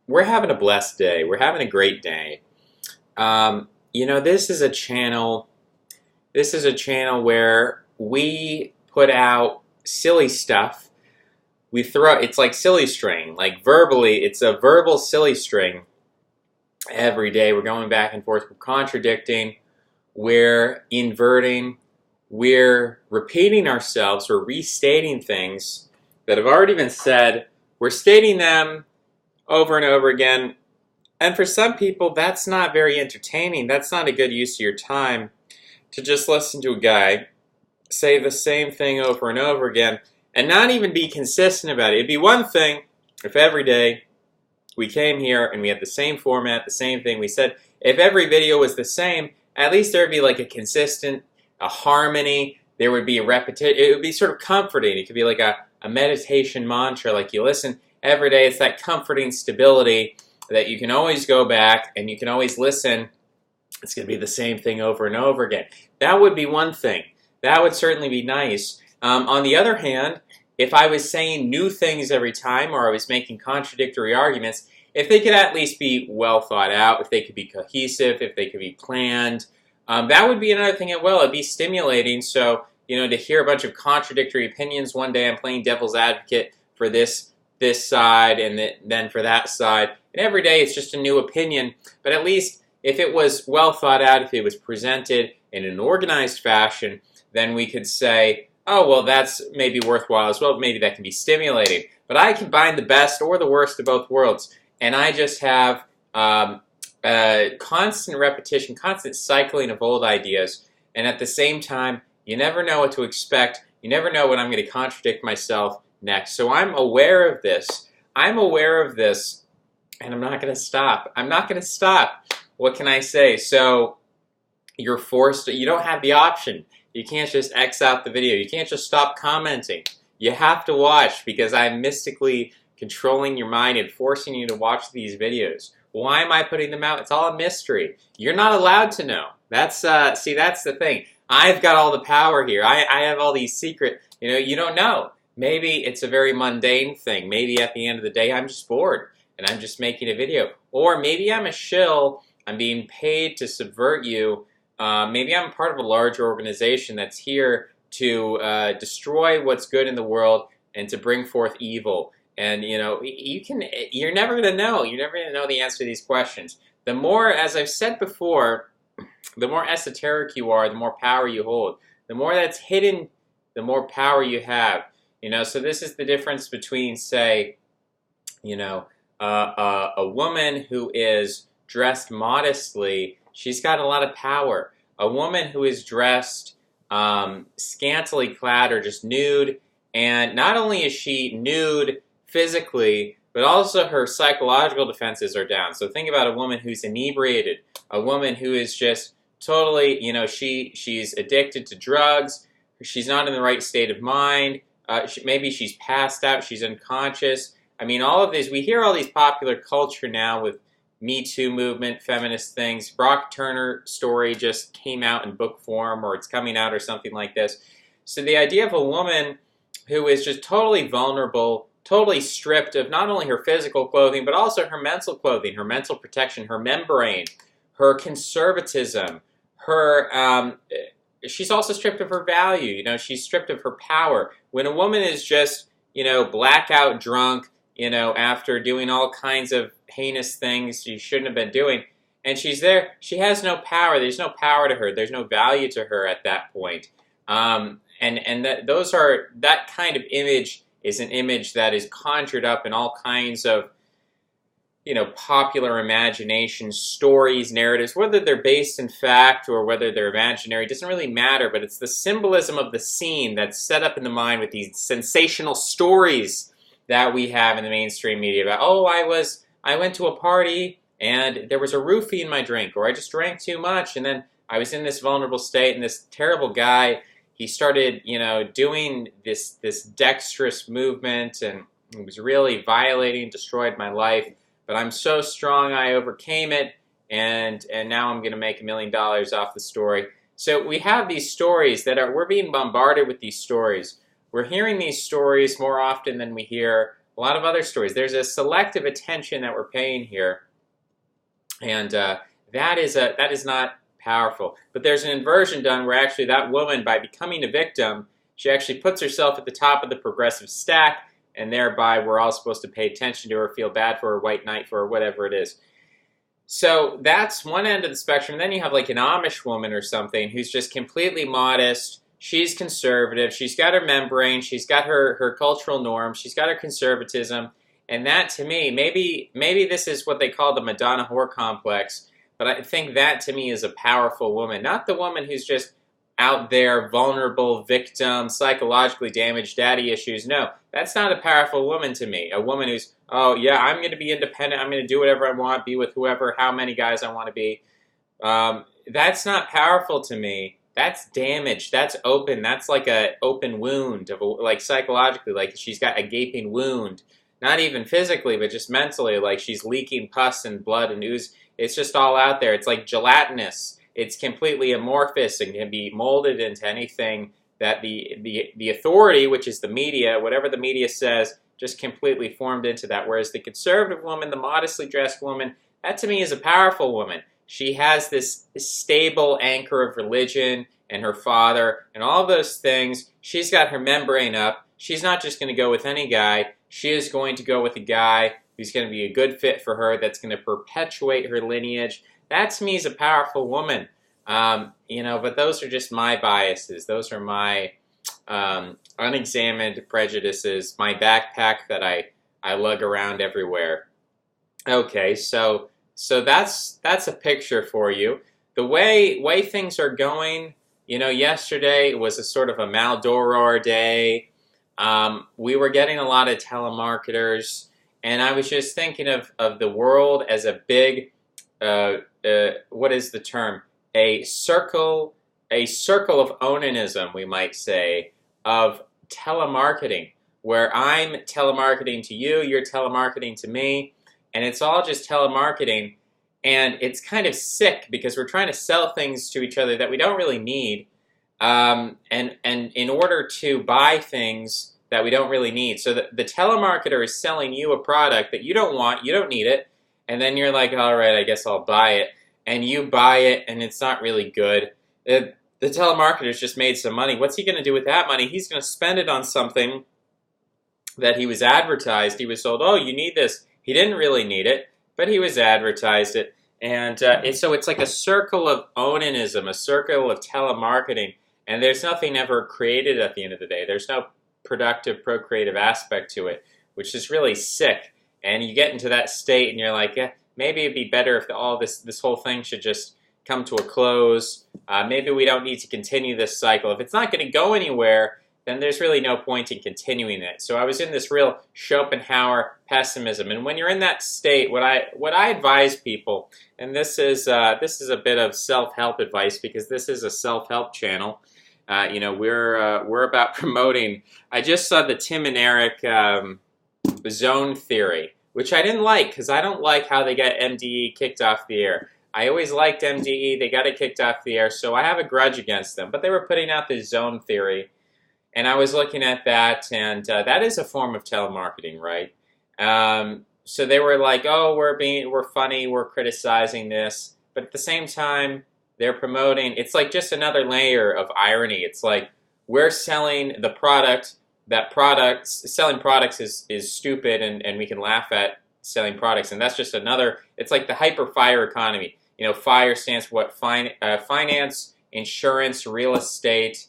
we're having a blessed day. We're having a great day. This is a channel. This is a channel where we put out silly stuff. We throw. It's like silly string, like verbally. It's a verbal silly string. Every day, we're going back and forth. We're contradicting. We're inverting. We're repeating ourselves. We're restating things that have already been said. We're stating them over and over again. And for some people, that's not very entertaining. That's not a good use of your time to just listen to a guy say the same thing over and over again and not even be consistent about it. It'd be one thing if every day we came here and we had the same format, the same thing. We said if every video was the same, at least there would be like a harmony. There would be a repetition. It would be sort of comforting. It could be like a meditation mantra, like you listen every day. It's that comforting stability that you can always go back and you can always listen. It's going to be the same thing over and over again. That would be one thing. That would certainly be nice. On the other hand, if I was saying new things every time or I was making contradictory arguments, if they could at least be well thought out, if they could be cohesive, if they could be planned, that would be another thing as well. It'd be stimulating. So, to hear a bunch of contradictory opinions. One day I'm playing devil's advocate for this side and then for that side. And every day it's just a new opinion. But at least if it was well thought out, if it was presented in an organized fashion, then we could say, oh, well, that's maybe worthwhile as well. Maybe that can be stimulating. But I combine the best or the worst of both worlds. And I just have constant repetition, constant cycling of old ideas. And at the same time, you never know what to expect. You never know when I'm going to contradict myself next. So I'm aware of this. I'm aware of this. And I'm not going to stop. I'm not going to stop. What can I say? So you're forced to, you don't have the option. You can't just X out the video. You can't just stop commenting. You have to watch because I'm mystically controlling your mind and forcing you to watch these videos. Why am I putting them out? It's all a mystery. You're not allowed to know. That's that's the thing. I've got all the power here. I have all these secret, you don't know. Maybe it's a very mundane thing. Maybe at the end of the day, I'm just bored and I'm just making a video. Or maybe I'm a shill. I'm being paid to subvert you. Maybe I'm part of a larger organization that's here to destroy what's good in the world and to bring forth evil. And, you're never going to know. You're never going to know the answer to these questions. The more, as I've said before, the more esoteric you are, the more power you hold. The more that's hidden, the more power you have. So this is the difference between, say, a woman who is dressed modestly. She's got a lot of power. A woman who is dressed scantily clad or just nude, and not only is she nude physically, but also her psychological defenses are down. So think about a woman who's inebriated, a woman who is just totally, she's addicted to drugs, she's not in the right state of mind, maybe she's passed out, she's unconscious. I mean, all of these, we hear all these popular culture now with Me Too movement, feminist things. Brock Turner story just came out in book form, or it's coming out or something like this. So the idea of a woman who is just totally vulnerable, totally stripped of not only her physical clothing, but also her mental clothing, her mental protection, her membrane, her conservatism, she's also stripped of her value. She's stripped of her power. When a woman is just, blackout drunk, after doing all kinds of heinous things she shouldn't have been doing, and she's there, she has no power. There's no power to her. There's no value to her at that point. That kind of image is an image that is conjured up in all kinds of, popular imagination, stories, narratives, whether they're based in fact or whether they're imaginary, doesn't really matter, but it's the symbolism of the scene that's set up in the mind with these sensational stories that we have in the mainstream media about, I went to a party and there was a roofie in my drink, or I just drank too much and then I was in this vulnerable state and this terrible guy, he started, doing this dexterous movement and it was really violating, destroyed my life. But I'm so strong, I overcame it, and now I'm going to make $1 million off the story. So we have these stories we're being bombarded with these stories. We're hearing these stories more often than we hear a lot of other stories. There's a selective attention that we're paying here, and that is not powerful. But there's an inversion done where actually that woman, by becoming a victim, she actually puts herself at the top of the progressive stack, and thereby we're all supposed to pay attention to her, feel bad for her, white knight for her, whatever it is. So that's one end of the spectrum. Then you have like an Amish woman or something who's just completely modest. She's conservative. She's got her membrane. She's got her cultural norms. She's got her conservatism. And that, to me, maybe this is what they call the Madonna whore complex, but I think that, to me, is a powerful woman. Not the woman who's just out there, vulnerable, victim, psychologically damaged, daddy issues. No, that's not a powerful woman to me. A woman who's, oh, yeah, I'm going to be independent. I'm going to do whatever I want, be with whoever, how many guys I want to be. That's not powerful to me. That's damaged. That's open. That's like an open wound, like psychologically, like she's got a gaping wound. Not even physically, but just mentally, like she's leaking pus and blood and ooze. It's just all out there. It's like gelatinous. It's completely amorphous and can be molded into anything that the authority, which is the media, whatever the media says, just completely formed into that. Whereas the conservative woman, the modestly dressed woman, that to me is a powerful woman. She has this stable anchor of religion and her father and all those things. She's got her membrane up. She's not just going to go with any guy. She is going to go with a guy who's going to be a good fit for her, that's going to perpetuate her lineage. That, to me, is a powerful woman. But those are just my biases. Those are my unexamined prejudices, my backpack that I lug around everywhere. Okay, so that's a picture for you. The way things are going, yesterday was a sort of a Maldoror day. We were getting a lot of telemarketers, and I was just thinking of the world as a big, what is the term? A circle of onanism, we might say, of telemarketing, where I'm telemarketing to you, you're telemarketing to me, and it's all just telemarketing, and it's kind of sick because we're trying to sell things to each other that we don't really need, and in order to buy things that we don't really need. So the telemarketer is selling you a product that you don't want, you don't need it, and then you're like, all right, I guess I'll buy it, and you buy it, and it's not really good. The telemarketer's just made some money. What's he going to do with that money? He's going to spend it on something that he was advertised. He was told, oh, you need this. He didn't really need it, but he was advertised it. And so it's like a circle of onanism, a circle of telemarketing, and there's nothing ever created at the end of the day. There's no productive, procreative aspect to it, which is really sick. And you get into that state, and you're like, yeah, maybe it'd be better if all this whole thing should just come to a close. Maybe we don't need to continue this cycle. If it's not going to go anywhere, then there's really no point in continuing it. So I was in this real Schopenhauer pessimism. And when you're in that state, what I advise people, and this is a bit of self-help advice because this is a self-help channel. We're about promoting. I just saw the Tim and Eric zone theory, which I didn't like because I don't like how they got MDE kicked off the air. I always liked MDE. They got it kicked off the air, so I have a grudge against them. But they were putting out this zone theory, and I was looking at that, and that is a form of telemarketing, right? So they were like, oh, we're funny, we're criticizing this, but at the same time, they're promoting. It's like just another layer of irony. It's like we're selling the product. Selling products is stupid, and we can laugh at selling products, and that's just another. It's like the hyper-FIRE economy. FIRE stands for what? Finance, insurance, real estate,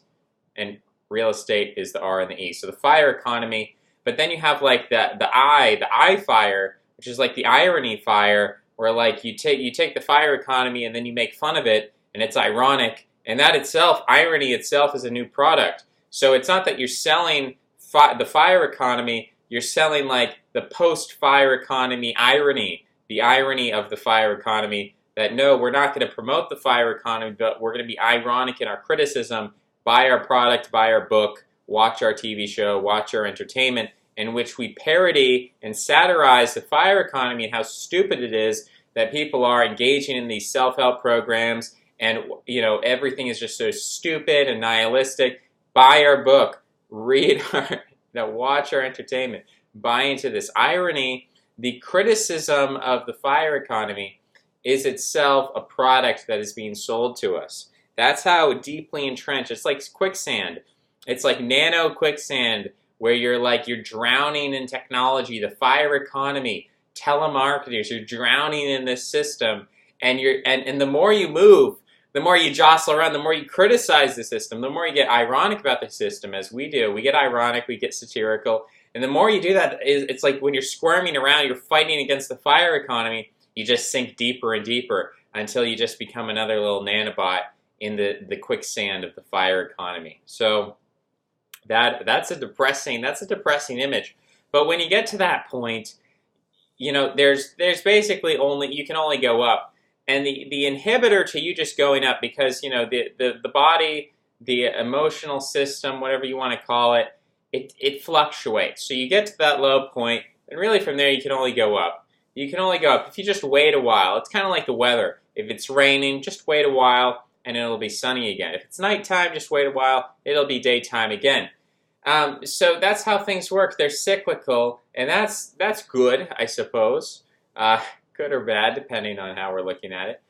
and real estate is the R and the E. So the FIRE economy, but then you have like the I FIRE, which is like the irony FIRE, where like you take the FIRE economy and then you make fun of it, and it's ironic, and that itself, irony itself, is a new product. So it's not that you're selling the FIRE economy, you're selling like the post-FIRE economy irony, the irony of the FIRE economy, that no, we're not going to promote the FIRE economy, but we're going to be ironic in our criticism, buy our product, buy our book, watch our TV show, watch our entertainment, in which we parody and satirize the FIRE economy and how stupid it is that people are engaging in these self-help programs, and everything is just so stupid and nihilistic. Buy our book, read our, watch our entertainment. buy into this irony. The criticism of the FIRE economy is itself a product that is being sold to us. That's how deeply entrenched. It's like quicksand. It's like nano quicksand, where you're drowning in technology, the FIRE economy, telemarketers. You're drowning in this system, and the more you move, the more you jostle around, the more you criticize the system, the more you get ironic about the system, as we do. We get ironic, we get satirical, and the more you do that, it's like when you're squirming around, you're fighting against the FIRE economy, you just sink deeper and deeper until you just become another little nanobot in the quicksand of the FIRE economy. So that's a depressing image. But when you get to that point, there's basically you can only go up. And the inhibitor to you just going up, because the body, the emotional system, whatever you want to call it, it fluctuates. So you get to that low point, and really from there you can only go up. You can only go up if you just wait a while. It's kind of like the weather. If it's raining, just wait a while and it'll be sunny again. If it's nighttime, just wait a while, it'll be daytime again. So that's how things work. They're cyclical, and that's good, I suppose. Good or bad, depending on how we're looking at it.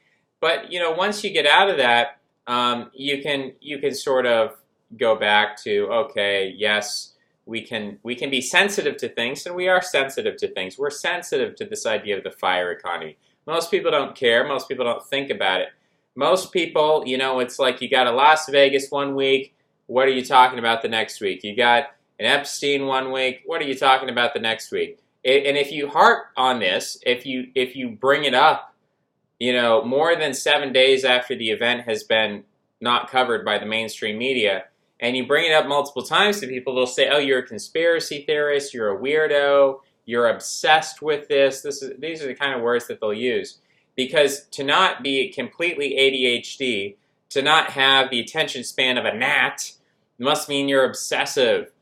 But once you get out of that, you can sort of go back to, okay, yes, we can be sensitive to things, and we are sensitive to things. We're sensitive to this idea of the FIRE economy. Most people don't care. Most people don't think about it. Most people, it's like you got a Las Vegas one week. What are you talking about the next week? You got an Epstein one week. What are you talking about the next week? And if you harp on this, if you bring it up, more than 7 days after the event has been not covered by the mainstream media, and you bring it up multiple times to people, they'll say, oh, you're a conspiracy theorist, you're a weirdo, you're obsessed with this. These are the kind of words that they'll use. Because to not be completely ADHD, to not have the attention span of a gnat, must mean you're obsessive.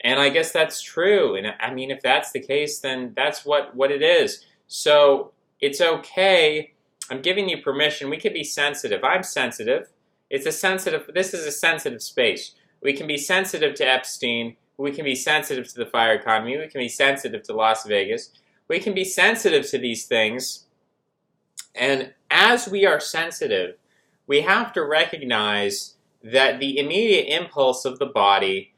And I guess that's true. And I mean, if that's the case, then that's what it is. So it's okay. I'm giving you permission. We can be sensitive. I'm sensitive. This is a sensitive space. We can be sensitive to Epstein. We can be sensitive to the FIRE economy. We can be sensitive to Las Vegas. We can be sensitive to these things. And as we are sensitive, we have to recognize that the immediate impulse of the body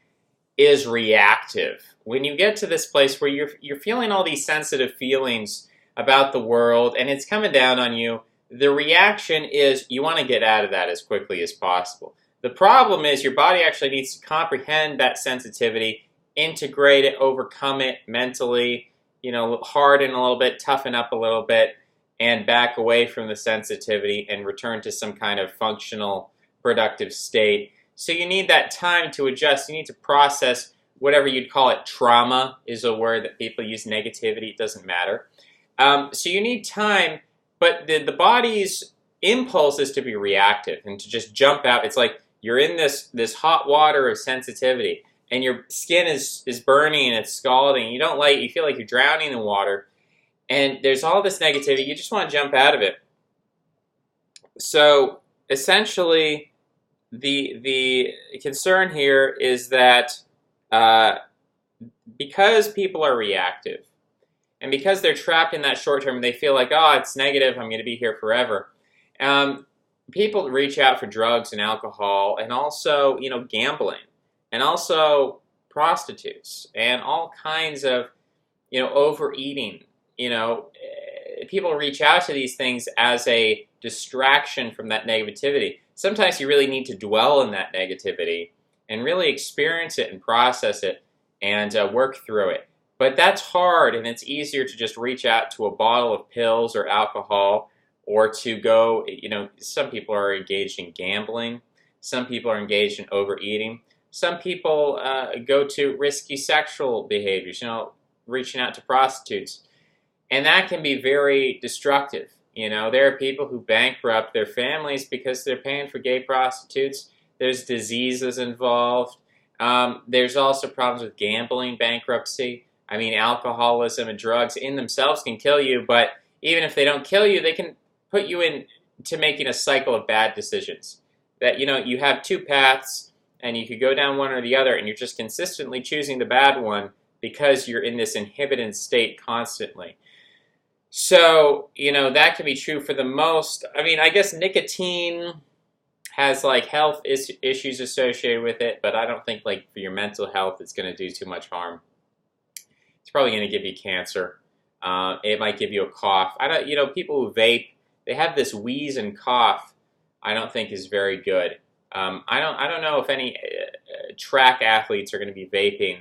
is reactive. When you get to this place where you're feeling all these sensitive feelings about the world and it's coming down on you, the reaction is you want to get out of that as quickly as possible. The problem is your body actually needs to comprehend that sensitivity, integrate it, overcome it mentally, harden a little bit, toughen up a little bit, and back away from the sensitivity and return to some kind of functional, productive state. So you need that time to adjust. You need to process whatever you'd call it. Trauma is a word that people use. Negativity, it doesn't matter. So you need time, but the body's impulse is to be reactive and to just jump out. It's like you're in this hot water of sensitivity, and your skin is burning and it's scalding. You feel like you're drowning in water, and there's all this negativity. You just want to jump out of it. So essentially, the concern here is that because people are reactive, and because they're trapped in that short term, they feel like, oh, it's negative, I'm going to be here forever. People reach out for drugs and alcohol, and also, gambling, and also prostitutes, and all kinds of, overeating. People reach out to these things as a distraction from that negativity. Sometimes you really need to dwell in that negativity and really experience it and process it and work through it. But that's hard, and it's easier to just reach out to a bottle of pills or alcohol, or to go, some people are engaged in gambling. Some people are engaged in overeating. Some people go to risky sexual behaviors, reaching out to prostitutes. And that can be very destructive. There are people who bankrupt their families because they're paying for gay prostitutes. There's diseases involved. There's also problems with gambling, bankruptcy. I mean, alcoholism and drugs in themselves can kill you, but even if they don't kill you, they can put you into making a cycle of bad decisions. That, you have two paths, and you could go down one or the other, and you're just consistently choosing the bad one because you're in this inhibited state constantly. So, that can be true for the most. I mean, I guess nicotine has like health issues associated with it, but I don't think like for your mental health it's going to do too much harm. It's probably going to give you cancer. It might give you a cough. People who vape, they have this wheeze and cough. I don't think is very good. I don't know if any track athletes are going to be vaping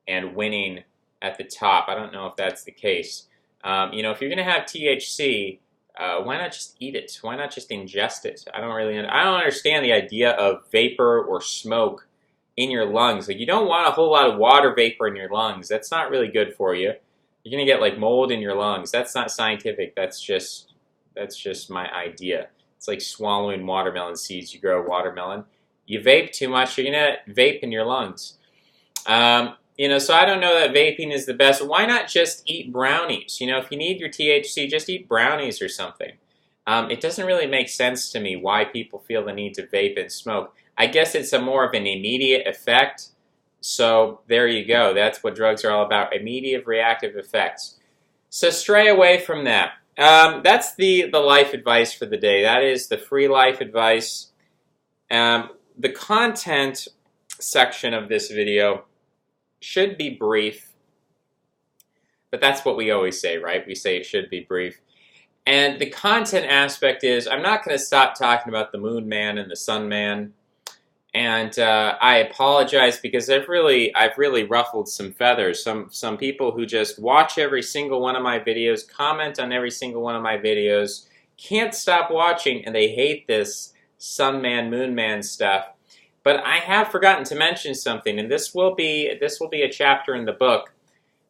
and winning at the top. I don't know if that's the case. If you're going to have THC, why not just eat it? Why not just ingest it? I don't understand the idea of vapor or smoke in your lungs. Like, you don't want a whole lot of water vapor in your lungs. That's not really good for you. You're going to get like mold in your lungs. That's not scientific. That's just my idea. It's like swallowing watermelon seeds. You grow a watermelon. You vape too much, you're going to vape in your lungs. So I don't know that vaping is the best. Why not just eat brownies? If you need your THC, just eat brownies or something. It doesn't really make sense to me why people feel the need to vape and smoke. I guess it's more of an immediate effect. So there you go. That's what drugs are all about, immediate reactive effects. So stray away from that. That's the life advice for the day. That is the free life advice. The content section of this video should be brief, but that's what we always say, right? We say it should be brief. And the content aspect is, I'm not going to stop talking about the Moonman and the Sunman. And I apologize because I've really ruffled some feathers. Some people who just watch every single one of my videos, comment on every single one of my videos, can't stop watching, and they hate this Sunman, Moonman stuff. But I have forgotten to mention something, and this will be a chapter in the book.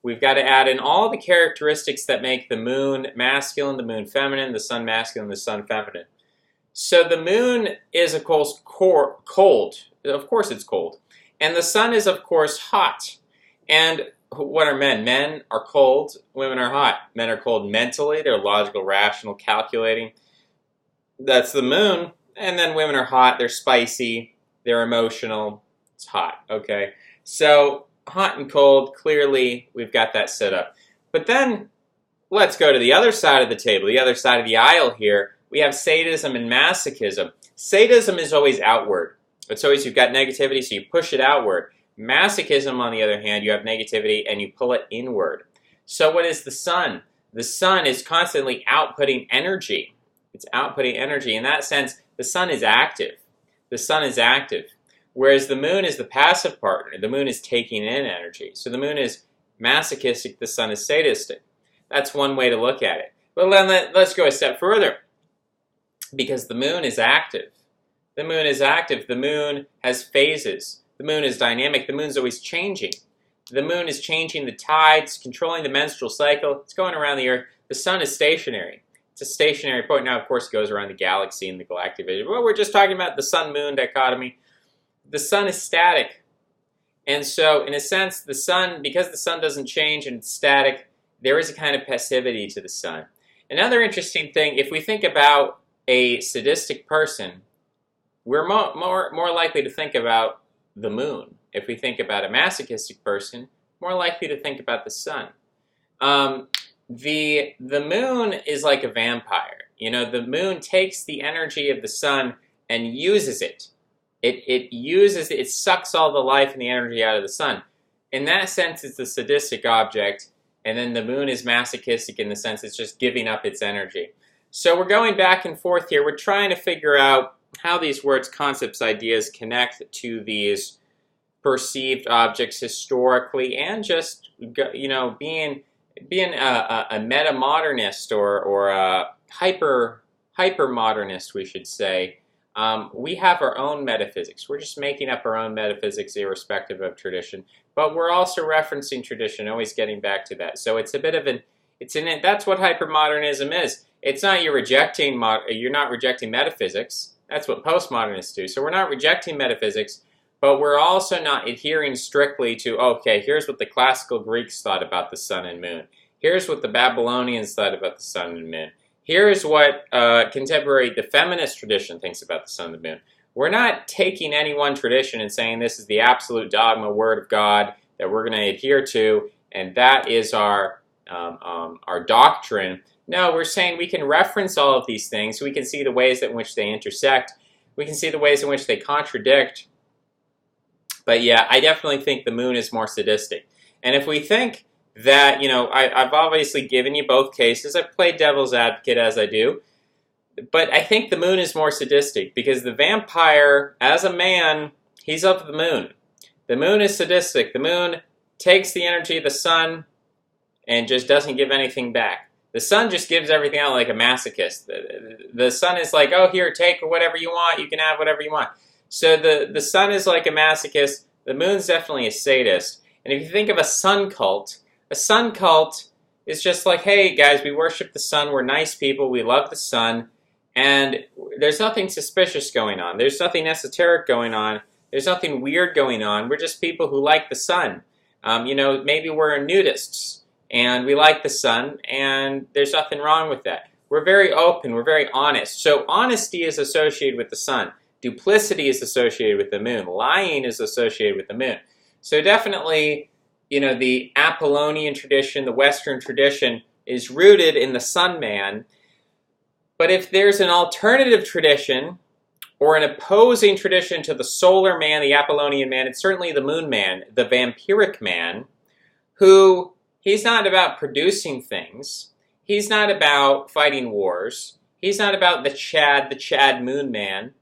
We've got to add in all the characteristics that make the moon masculine, the moon feminine, the sun masculine, the sun feminine. So the moon is, of course, cold. Of course it's cold. And the sun is, of course, hot. And what are men? Men are cold. Women are hot. Men are cold mentally. They're logical, rational, calculating. That's the moon. And then women are hot. They're spicy. They're emotional. It's hot. Okay. So hot and cold, clearly we've got that set up. But then let's go to the other side of the table, the other side of the aisle here. We have sadism and masochism. Sadism is always outward. It's always you've got negativity, so you push it outward. Masochism, on the other hand, you have negativity and you pull it inward. So what is the sun? The sun is constantly outputting energy. It's outputting energy. In that sense, the sun is active. The sun is active. Whereas the moon is the passive partner. The moon is taking in energy. So the moon is masochistic, the sun is sadistic. That's one way to look at it. But let's go a step further. Because the moon is active. The moon is active. The moon has phases. The moon is dynamic. The moon's always changing. The moon is changing the tides, controlling the menstrual cycle. It's going around the Earth. The sun is stationary. It's a stationary point. Now, of course, it goes around the galaxy and the galactic vision. Well, we're just talking about the sun-moon dichotomy. The sun is static. And so, in a sense, the sun, because the sun doesn't change and it's static, there is a kind of passivity to the sun. Another interesting thing, if we think about a sadistic person, we're more likely to think about the moon. If we think about a masochistic person, more likely to think about the sun. The moon is like a vampire. The moon takes the energy of the sun and uses it. It sucks all the life and the energy out of the sun. In that sense, it's a sadistic object, and then the moon is masochistic in the sense it's just giving up its energy. So we're going back and forth here. We're trying to figure out how these words, concepts, ideas connect to these perceived objects historically, and just being a meta-modernist or a hyper-modernist, we should say. We have our own metaphysics. We're just making up our own metaphysics irrespective of tradition. But we're also referencing tradition, always getting back to that. So it's a bit of that's what hypermodernism is. It's not you're not rejecting metaphysics. That's what postmodernists do. So we're not rejecting metaphysics, but we're also not adhering strictly to, okay, here's what the classical Greeks thought about the sun and moon. Here's what the Babylonians thought about the sun and moon. Here's what the feminist tradition thinks about the sun and the moon. We're not taking any one tradition and saying this is the absolute dogma, word of God, that we're going to adhere to, and that is our doctrine. No, we're saying we can reference all of these things. We can see the ways in which they intersect. We can see the ways in which they contradict. But yeah, I definitely think the moon is more sadistic. And if we think that, I've obviously given you both cases. I've played devil's advocate as I do. But I think the moon is more sadistic because the vampire, as a man, he's of the moon. The moon is sadistic. The moon takes the energy of the sun and just doesn't give anything back. The sun just gives everything out like a masochist. The sun is like, oh, here, take whatever you want. You can have whatever you want. So the sun is like a masochist. The moon's definitely a sadist. And if you think of a sun cult is just like, hey, guys, we worship the sun. We're nice people. We love the sun. And there's nothing suspicious going on. There's nothing esoteric going on. There's nothing weird going on. We're just people who like the sun. Maybe we're nudists and we like the sun, and there's nothing wrong with that. We're very open. We're very honest. So honesty is associated with the sun. Duplicity is associated with the moon. Lying is associated with the moon. So definitely, the Apollonian tradition, the Western tradition, is rooted in the sun man. But if there's an alternative tradition or an opposing tradition to the solar man, the Apollonian man, it's certainly the moon man, the vampiric man, who he's not about producing things. He's not about fighting wars. He's not about the Chad moon man.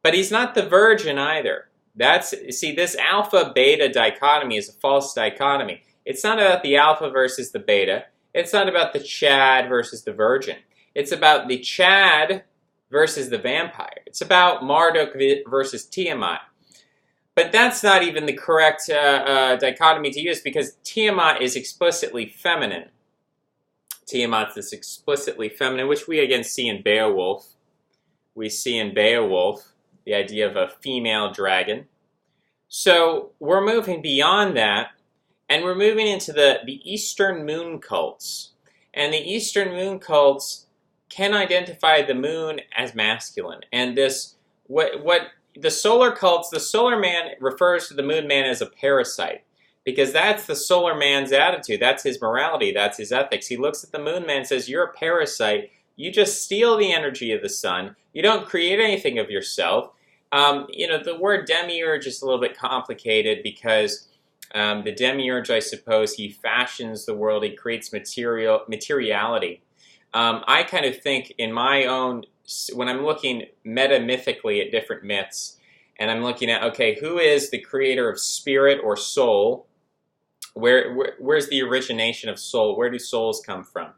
But he's not the virgin either. This alpha-beta dichotomy is a false dichotomy. It's not about the alpha versus the beta. It's not about the Chad versus the virgin. It's about the Chad versus the vampire. It's about Marduk versus Tiamat. But that's not even the correct dichotomy to use because Tiamat is explicitly feminine. Tiamat is explicitly feminine, which we again see in Beowulf. We see in Beowulf the idea of a female dragon. So we're moving beyond that, and we're moving into the Eastern moon cults. And the Eastern moon cults can identify the moon as masculine. And what the solar cults, the solar man refers to the moon man as a parasite, because that's the solar man's attitude. That's his morality. That's his ethics. He looks at the moon man and says, you're a parasite. You just steal the energy of the sun. You don't create anything of yourself. The word demiurge is a little bit complicated because the demiurge, I suppose, he fashions the world. He creates materiality. I kind of think in my own, when I'm looking metamythically at different myths, and I'm looking at, okay, who is the creator of spirit or soul? Where's the origination of soul? Where do souls come from?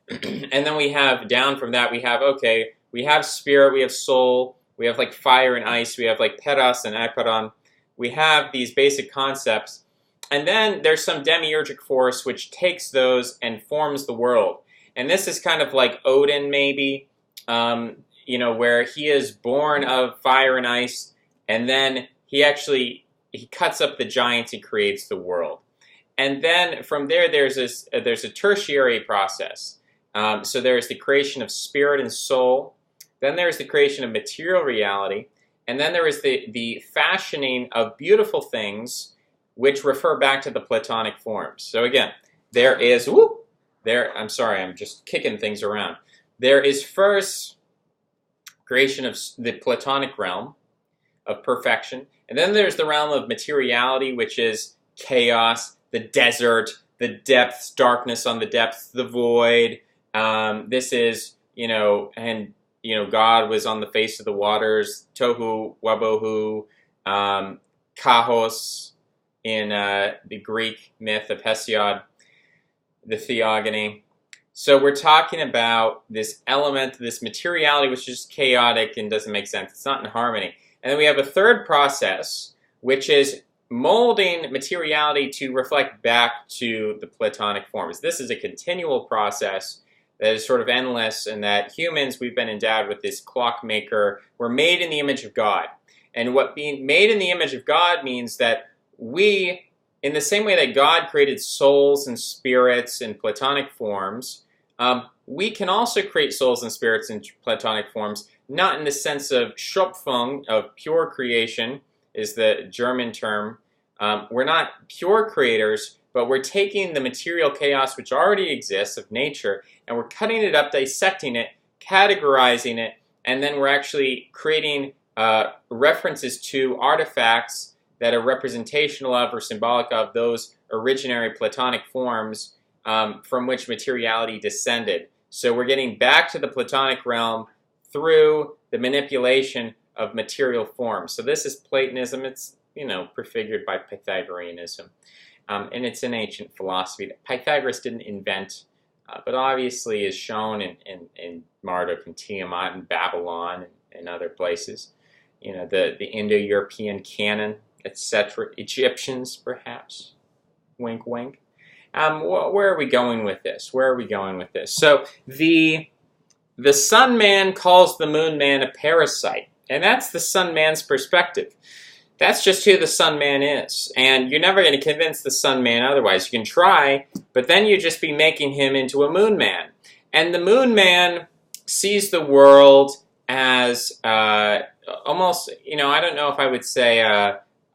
And then we have, down from that, we have spirit, we have soul, we have like fire and ice, we have like peras and aperon. We have these basic concepts. And then there's some demiurgic force which takes those and forms the world. And this is kind of like Odin, maybe, where he is born of fire and ice, and then he cuts up the giants and creates the world. And then from there, there's a tertiary process. So there's the creation of spirit and soul. Then there's the creation of material reality. And then there is the fashioning of beautiful things which refer back to the Platonic forms. So again, I'm sorry, I'm just kicking things around. There is first creation of the Platonic realm of perfection. And then there's the realm of materiality, which is chaos, the desert, the depths, darkness on the depths, the void. This is, God was on the face of the waters, tohu, wabohu, kahos in the Greek myth of Hesiod, the theogony. So we're talking about this element, this materiality, which is chaotic and doesn't make sense. It's not in harmony. And then we have a third process, which is molding materiality to reflect back to the Platonic forms. This is a continual process that is sort of endless, and that humans, we've been endowed with this clockmaker. We're made in the image of God. And what being made in the image of God means that we, in the same way that God created souls and spirits in Platonic forms, we can also create souls and spirits in Platonic forms, not in the sense of Schöpfung, of pure creation, is the German term. We're not pure creators, but we're taking the material chaos which already exists of nature, and we're cutting it up, dissecting it, categorizing it, and then we're actually creating references to artifacts that are representational of or symbolic of those originary Platonic forms from which materiality descended. So we're getting back to the Platonic realm through the manipulation of material forms. So this is Platonism. It's, prefigured by Pythagoreanism. And it's an ancient philosophy that Pythagoras didn't invent, but obviously is shown in Marduk and Tiamat and Babylon and other places. The Indo-European canon, etc. Egyptians, perhaps. Wink, wink. Where are we going with this? So the Sun Man calls the Moon Man a parasite, and that's the Sun Man's perspective. That's just who the Sun Man is, and you're never going to convince the Sun Man otherwise. You can try, but then you'd just be making him into a Moon Man. And the Moon Man sees the world as almost, I don't know if I would say,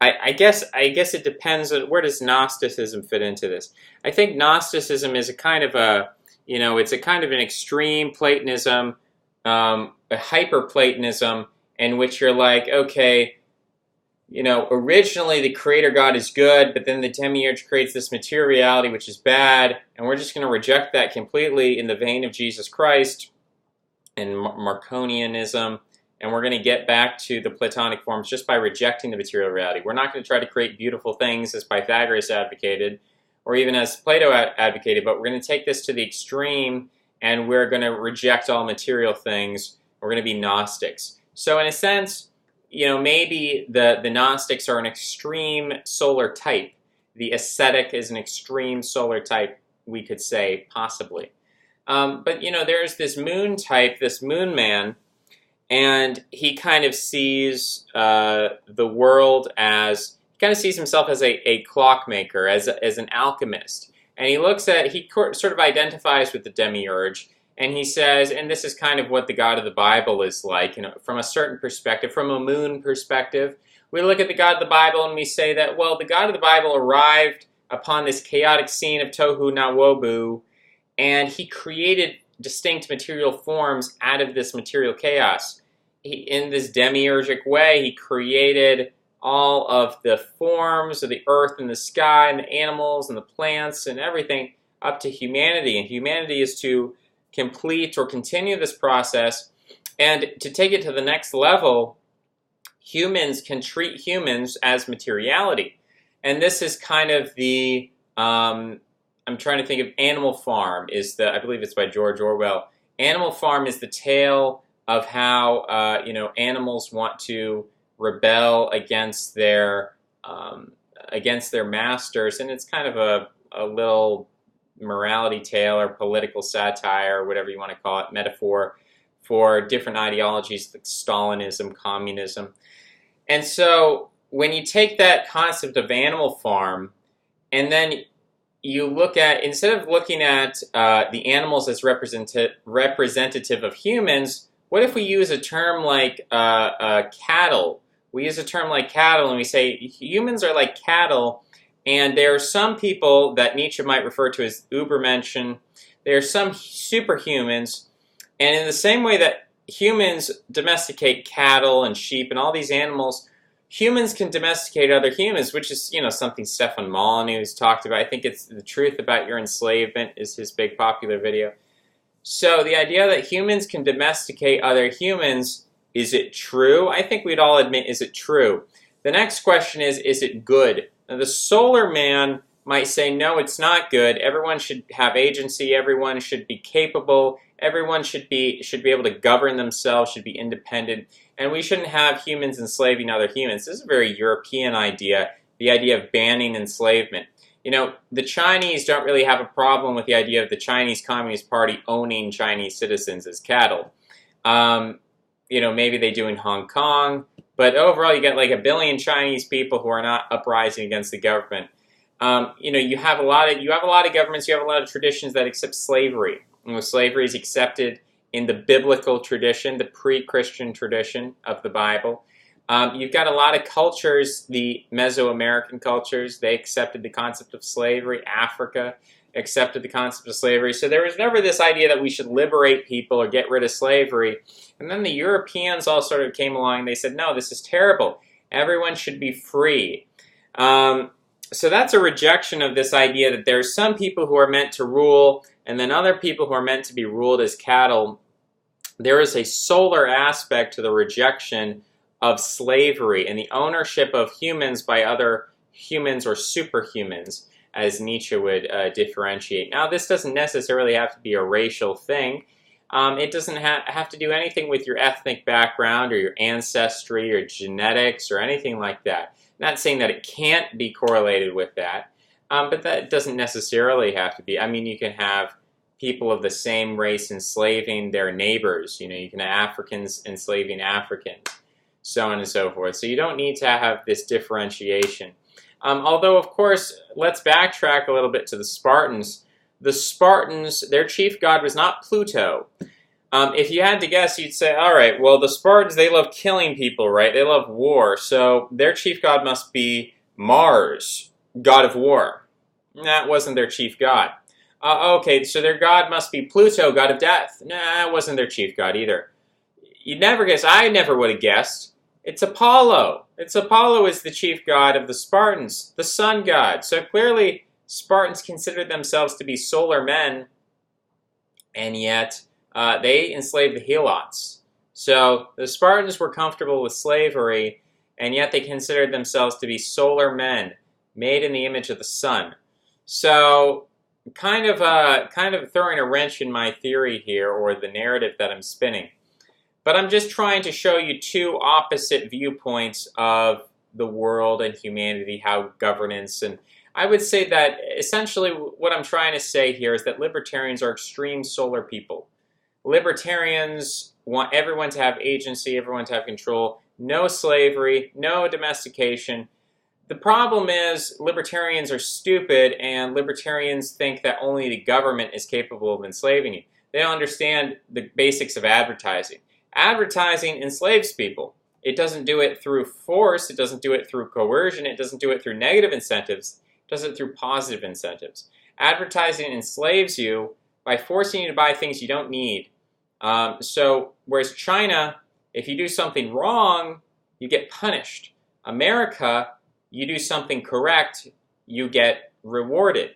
I guess it depends on where does Gnosticism fit into this. I think Gnosticism is a kind of it's a kind of an extreme Platonism, a hyper-Platonism, in which you're like, okay, originally the creator God is good, but then the demiurge creates this material reality which is bad, and we're just going to reject that completely in the vein of Jesus Christ and Marconianism, and we're going to get back to the Platonic forms just by rejecting the material reality. We're not going to try to create beautiful things as Pythagoras advocated, or even as Plato advocated, but we're going to take this to the extreme, and we're going to reject all material things. We're going to be Gnostics. So in a sense, maybe the Gnostics are an extreme solar type. The ascetic is an extreme solar type, we could say, possibly. But, there's this moon type, this Moon Man, and he kind of sees the world as, he kind of sees himself as a clockmaker, as an alchemist. And he sort of identifies with the demiurge, and he says, and this is kind of what the God of the Bible is like, from a certain perspective, from a moon perspective. We look at the God of the Bible and we say that, well, the God of the Bible arrived upon this chaotic scene of Tohu Nawobu, and he created distinct material forms out of this material chaos. In this demiurgic way, he created all of the forms of the earth and the sky and the animals and the plants and everything up to humanity. And humanity is to complete or continue this process, and to take it to the next level, humans can treat humans as materiality. And this is kind of the, I'm trying to think of Animal Farm, I believe it's by George Orwell. Animal Farm is the tale of how, animals want to rebel against their masters, and it's kind of a little morality tale or political satire or whatever you want to call it, metaphor for different ideologies like Stalinism, communism. And so when you take that concept of Animal Farm and then you look at, instead of looking at the animals as representative of humans, what if we use a term like cattle? We use a term like cattle and we say humans are like cattle. And there are some people that Nietzsche might refer to as Übermenschen. There are some superhumans. And in the same way that humans domesticate cattle and sheep and all these animals, humans can domesticate other humans, which is, something Stefan Molyneux has talked about. I think it's The Truth About Your Enslavement is his big popular video. So the idea that humans can domesticate other humans, is it true? I think we'd all admit, is it true? The next question is it good? Now, the solar man might say, no, it's not good. Everyone should have agency. Everyone should be capable. Everyone should be able to govern themselves, should be independent. And we shouldn't have humans enslaving other humans. This is a very European idea, the idea of banning enslavement. The Chinese don't really have a problem with the idea of the Chinese Communist Party owning Chinese citizens as cattle. Maybe they do in Hong Kong. But overall, you get like 1 billion Chinese people who are not uprising against the government. You have a lot of governments. You have a lot of traditions that accept slavery. Slavery is accepted in the biblical tradition, the pre-Christian tradition of the Bible. You've got a lot of cultures, the Mesoamerican cultures, they accepted the concept of slavery. Africa accepted the concept of slavery. So there was never this idea that we should liberate people or get rid of slavery. And then the Europeans all sort of came along and they said, no, this is terrible. Everyone should be free. So that's a rejection of this idea that there are some people who are meant to rule and then other people who are meant to be ruled as cattle. There is a solar aspect to the rejection of slavery and the ownership of humans by other humans or superhumans, as Nietzsche would differentiate. Now, this doesn't necessarily have to be a racial thing. It doesn't have to do anything with your ethnic background or your ancestry or genetics or anything like that. Not saying that it can't be correlated with that, but that doesn't necessarily have to be. I mean, you can have people of the same race enslaving their neighbors. You know, you can have Africans enslaving Africans, so on and so forth. So you don't need to have this differentiation. Although, of course, let's backtrack a little bit to the Spartans. The Spartans, their chief god was not Pluto. If you had to guess, you'd say, all right, well, the Spartans, they love killing people, right? They love war. So their chief god must be Mars, god of war. That wasn't their chief god. Okay, so their god must be Pluto, god of death. Nah, that wasn't their chief god either. You'd never guess. I never would have guessed. It's Apollo. Apollo is the chief god of the Spartans, the sun god. So clearly, Spartans considered themselves to be solar men, and yet they enslaved the Helots. So the Spartans were comfortable with slavery, and yet they considered themselves to be solar men, made in the image of the sun. So kind of throwing a wrench in my theory here, or the narrative that I'm spinning. But I'm just trying to show you two opposite viewpoints of the world and humanity, how governance, and I would say that essentially what I'm trying to say here is that libertarians are extreme solar people. Libertarians want everyone to have agency, everyone to have control, no slavery, no domestication. The problem is libertarians are stupid, and libertarians think that only the government is capable of enslaving you. They don't understand the basics of advertising. Advertising enslaves people. It doesn't do it through force, it doesn't do it through coercion, it doesn't do it through negative incentives, it does it through positive incentives. Advertising enslaves you by forcing you to buy things you don't need. So, whereas China, if you do something wrong, you get punished. America, you do something correct, you get rewarded.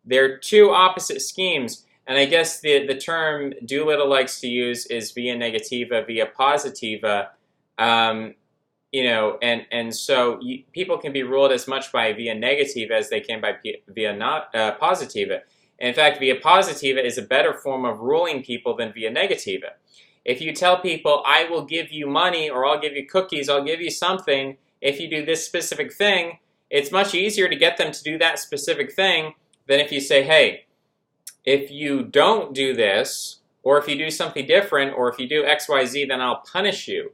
They're two opposite schemes. And I guess the term Doolittle likes to use is via negativa, via positiva, you know, and so people can be ruled as much by via negativa as they can by via positiva. In fact, via positiva is a better form of ruling people than via negativa. If you tell people, I will give you money, or I'll give you cookies, I'll give you something, if you do this specific thing, it's much easier to get them to do that specific thing than if you say, hey, if you don't do this, or if you do something different, or if you do X, Y, Z, then I'll punish you.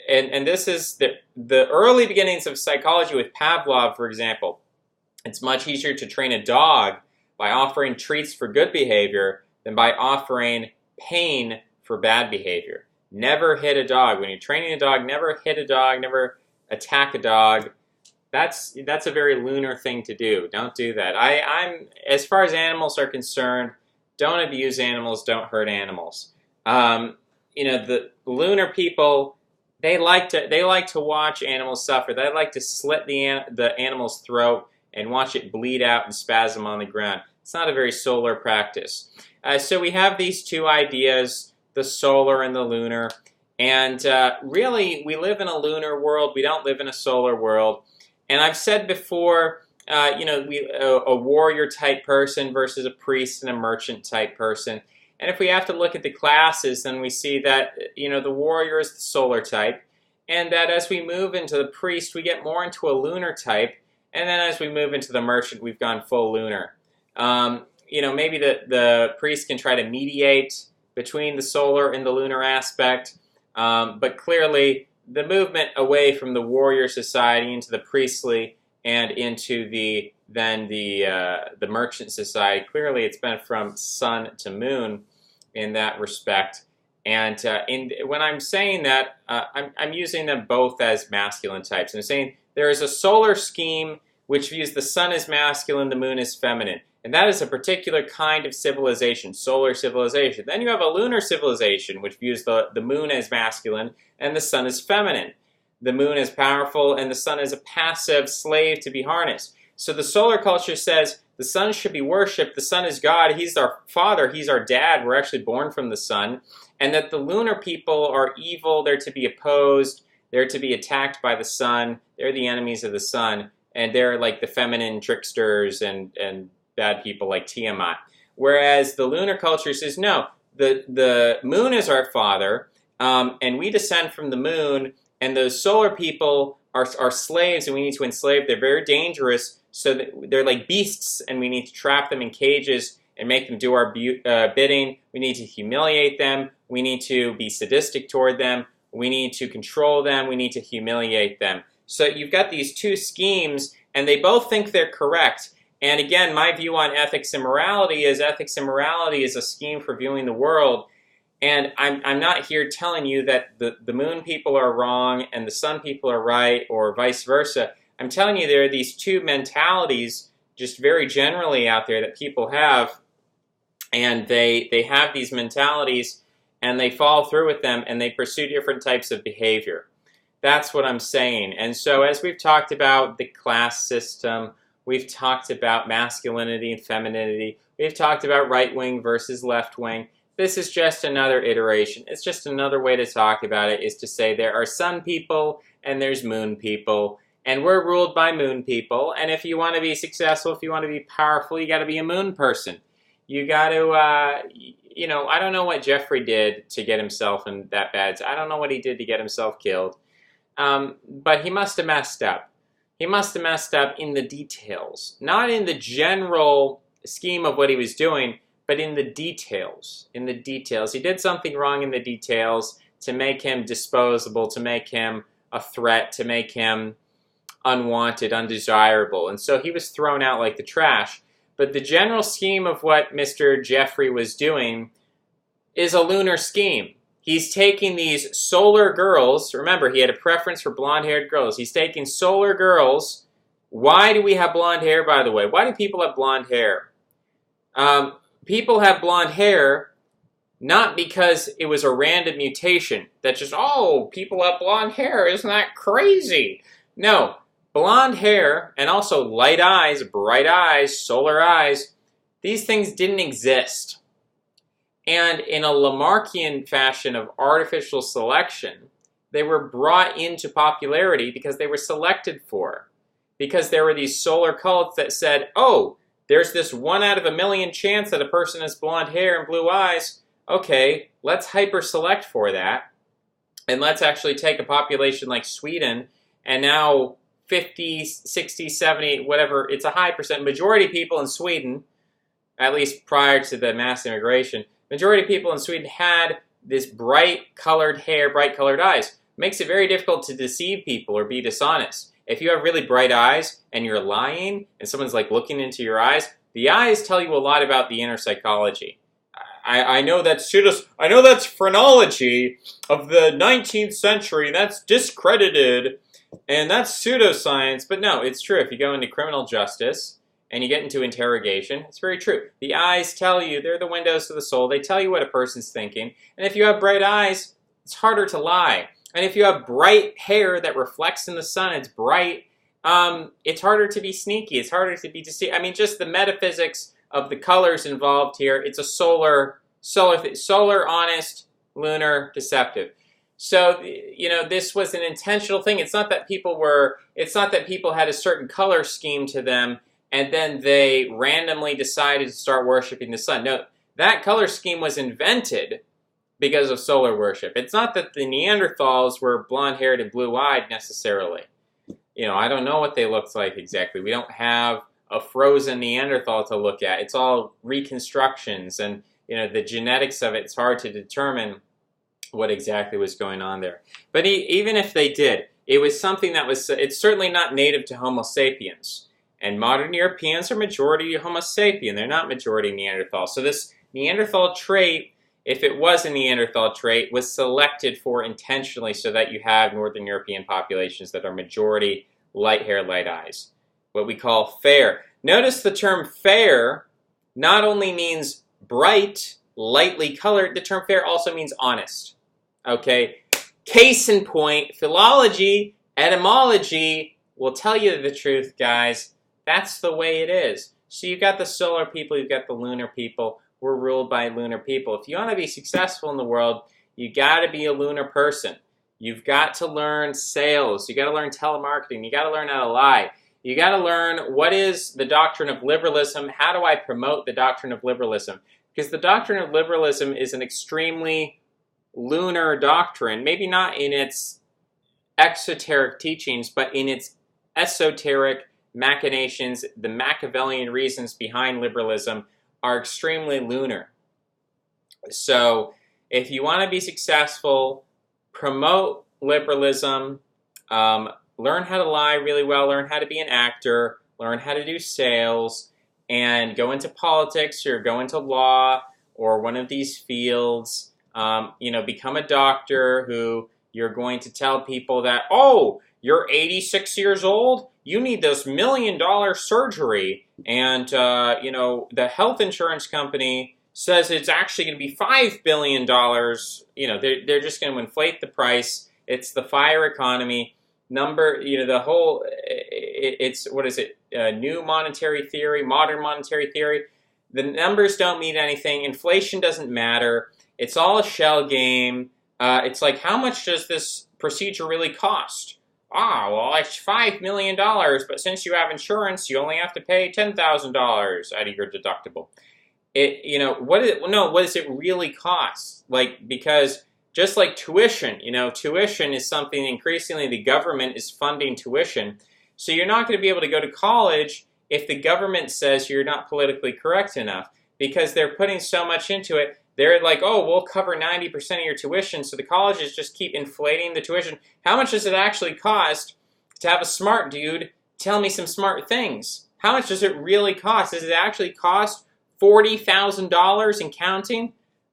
And this is the early beginnings of psychology with Pavlov, for example. It's much easier to train a dog by offering treats for good behavior than by offering pain for bad behavior. Never hit a dog. When you're training a dog, never hit a dog, never attack a dog. That's a very lunar thing to do. Don't do that. I'm as far as animals are concerned, don't abuse animals, don't hurt animals. You know, the lunar people, they like to watch animals suffer. They like to slit the animal's throat and watch it bleed out and spasm on the ground. It's not a very solar practice. So we have these two ideas, the solar and the lunar. And really, we live in a lunar world. We don't live in a solar world. And I've said before, you know, a warrior type person versus a priest and a merchant type person. And if we have to look at the classes, then we see that, you know, the warrior is the solar type, and that as we move into the priest, we get more into a lunar type, and then as we move into the merchant, we've gone full lunar. You know, maybe the priest can try to mediate between the solar and the lunar aspect, but clearly the movement away from the warrior society into the priestly and into the merchant society, clearly it's been from sun to moon in that respect. And when I'm saying that, I'm using them both as masculine types. I'm saying there is a solar scheme which views the sun as masculine, the moon as feminine. And that is a particular kind of civilization, solar civilization. Then you have a lunar civilization, which views the moon as masculine and the sun as feminine. The moon is powerful and the sun is a passive slave to be harnessed. So the solar culture says the sun should be worshipped. The sun is God. He's our father. He's our dad. We're actually born from the sun. And that the lunar people are evil. They're to be opposed. They're to be attacked by the sun. They're the enemies of the sun. And they're like the feminine tricksters and bad people like Tiamat. Whereas the lunar culture says, no, the moon is our father, and we descend from the moon, and those solar people are slaves, and we need to enslave. They're very dangerous, so that they're like beasts, and we need to trap them in cages and make them do our bidding. We need to humiliate them. We need to be sadistic toward them. We need to control them. We need to humiliate them. So you've got these two schemes, and they both think they're correct. And again, my view on ethics and morality is a scheme for viewing the world. And I'm not here telling you that the moon people are wrong and the sun people are right, or vice versa. I'm telling you there are these two mentalities just very generally out there that people have. And they have these mentalities and they follow through with them and they pursue different types of behavior. That's what I'm saying. And so as we've talked about the class system, we've talked about masculinity and femininity, we've talked about right wing versus left wing. This is just another iteration. It's just another way to talk about it, is to say there are sun people and there's moon people. And we're ruled by moon people. And if you want to be successful, if you want to be powerful, you got to be a moon person. You got to, I don't know what Jeffrey did to get himself in that bad. I don't know what he did to get himself killed. But he must have messed up. He must have messed up in the details. Not in the general scheme of what he was doing, but in the details. In the details. He did something wrong in the details to make him disposable, to make him a threat, to make him unwanted, undesirable. And so he was thrown out like the trash. But the general scheme of what Mr. Jeffrey was doing is a lunar scheme. He's taking these solar girls. Remember, he had a preference for blonde-haired girls. He's taking solar girls. Why do we have blonde hair, by the way? Why do people have blonde hair? People have blonde hair not because it was a random mutation that just, oh, people have blonde hair. Isn't that crazy? No. Blonde hair and also light eyes, bright eyes, solar eyes, these things didn't exist. And in a Lamarckian fashion of artificial selection, they were brought into popularity because they were selected for. Because there were these solar cults that said, oh, there's this 1 out of a million chance that a person has blonde hair and blue eyes. Okay, let's hyper-select for that. And let's actually take a population like Sweden, and now 50, 60, 70, whatever, it's a high percent. Majority of people in Sweden, at least prior to the mass immigration, majority of people in Sweden had this bright colored hair, bright colored eyes. Makes it very difficult to deceive people or be dishonest. If you have really bright eyes and you're lying and someone's like looking into your eyes, the eyes tell you a lot about the inner psychology. I know that's phrenology of the 19th century. That's discredited. And that's pseudoscience, but no, it's true. If you go into criminal justice and you get into interrogation, it's very true. The eyes tell you, they're the windows to the soul. They tell you what a person's thinking. And if you have bright eyes, it's harder to lie. And if you have bright hair that reflects in the sun, it's bright, it's harder to be sneaky. It's harder to be deceived. I mean, just the metaphysics of the colors involved here. It's a solar, honest, lunar, deceptive. So, this was an intentional thing. It's not that people had a certain color scheme to them and then they randomly decided to start worshiping the sun. No, that color scheme was invented because of solar worship. It's not that the Neanderthals were blonde-haired and blue-eyed necessarily. I don't know what they looked like exactly. We don't have a frozen Neanderthal to look at. It's all reconstructions and, the genetics of it's hard to determine what exactly was going on there. But even if they did, it was something that it's certainly not native to Homo sapiens. And modern Europeans are majority Homo sapien. They're not majority Neanderthal. So this Neanderthal trait if it was a Neanderthal trait, was selected for intentionally so that you have Northern European populations that are majority light hair, light eyes. What we call fair. Notice the term fair not only means bright, lightly colored, the term fair also means honest. Okay? Case in point, philology, etymology will tell you the truth, guys. That's the way it is. So you've got the solar people, you've got the lunar people. We're ruled by lunar people. If you want to be successful in the world, you got to be a lunar person. You've got to learn sales. You got to learn telemarketing. You got to learn how to lie. You got to learn what is the doctrine of liberalism. How do I promote the doctrine of liberalism? Because the doctrine of liberalism is an extremely lunar doctrine. Maybe not in its exoteric teachings, but in its esoteric machinations. The Machiavellian reasons behind liberalism are extremely lunar. So if you want to be successful, promote liberalism, learn how to lie really well, learn how to be an actor, learn how to do sales, and go into politics or go into law or one of these fields. Become a doctor who you're going to tell people that, oh, you're 86 years old, you need this $1 million surgery, and the health insurance company says it's actually going to be $5 billion. They're just going to inflate the price. It's the FIRE economy. It's what is it? New monetary theory, modern monetary theory. The numbers don't mean anything. Inflation doesn't matter. It's all a shell game. It's like, how much does this procedure really cost? Well, it's $5 million, but since you have insurance, you only have to pay $10,000 out of your deductible. What does it really cost? Because just like tuition, tuition is something increasingly the government is funding tuition. So you're not going to be able to go to college if the government says you're not politically correct enough, because they're putting so much into it. They're like, oh, we'll cover 90% of your tuition, so the colleges just keep inflating the tuition. How much does it actually cost to have a smart dude tell me some smart things? How much does it really cost? Does it actually cost $40,000 and counting?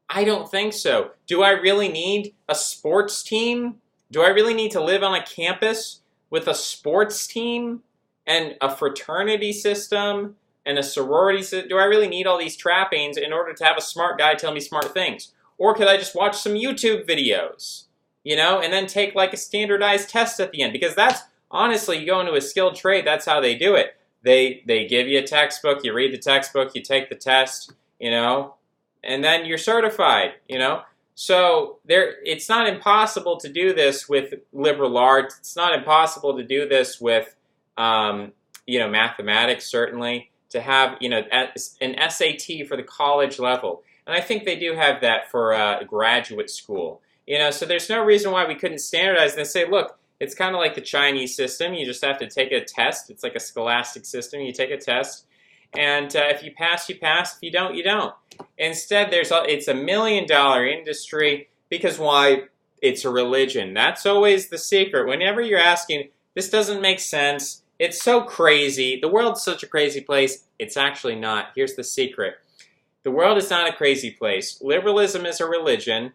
I don't think so. Do I really need a sports team? Do I really need to live on a campus with a sports team and a fraternity system and a sorority system? Do I really need all these trappings in order to have a smart guy tell me smart things? Or could I just watch some YouTube videos, and then take like a standardized test at the end? Because that's, honestly, you go into a skilled trade, that's how they do it. They give you a textbook, you read the textbook, you take the test, and then you're certified, So it's not impossible to do this with liberal arts. It's not impossible to do this with, mathematics, certainly, to have, an SAT for the college level. And I think they do have that for graduate school. So there's no reason why we couldn't standardize and say, look, it's kind of like the Chinese system. You just have to take a test. It's like a scholastic system. You take a test, and if you pass, you pass. If you don't, you don't. Instead, it's a $1 million industry, because why? It's a religion. That's always the secret. Whenever you're asking, this doesn't make sense. It's so crazy. The world's such a crazy place. It's actually not. Here's the secret. The world is not a crazy place. Liberalism is a religion.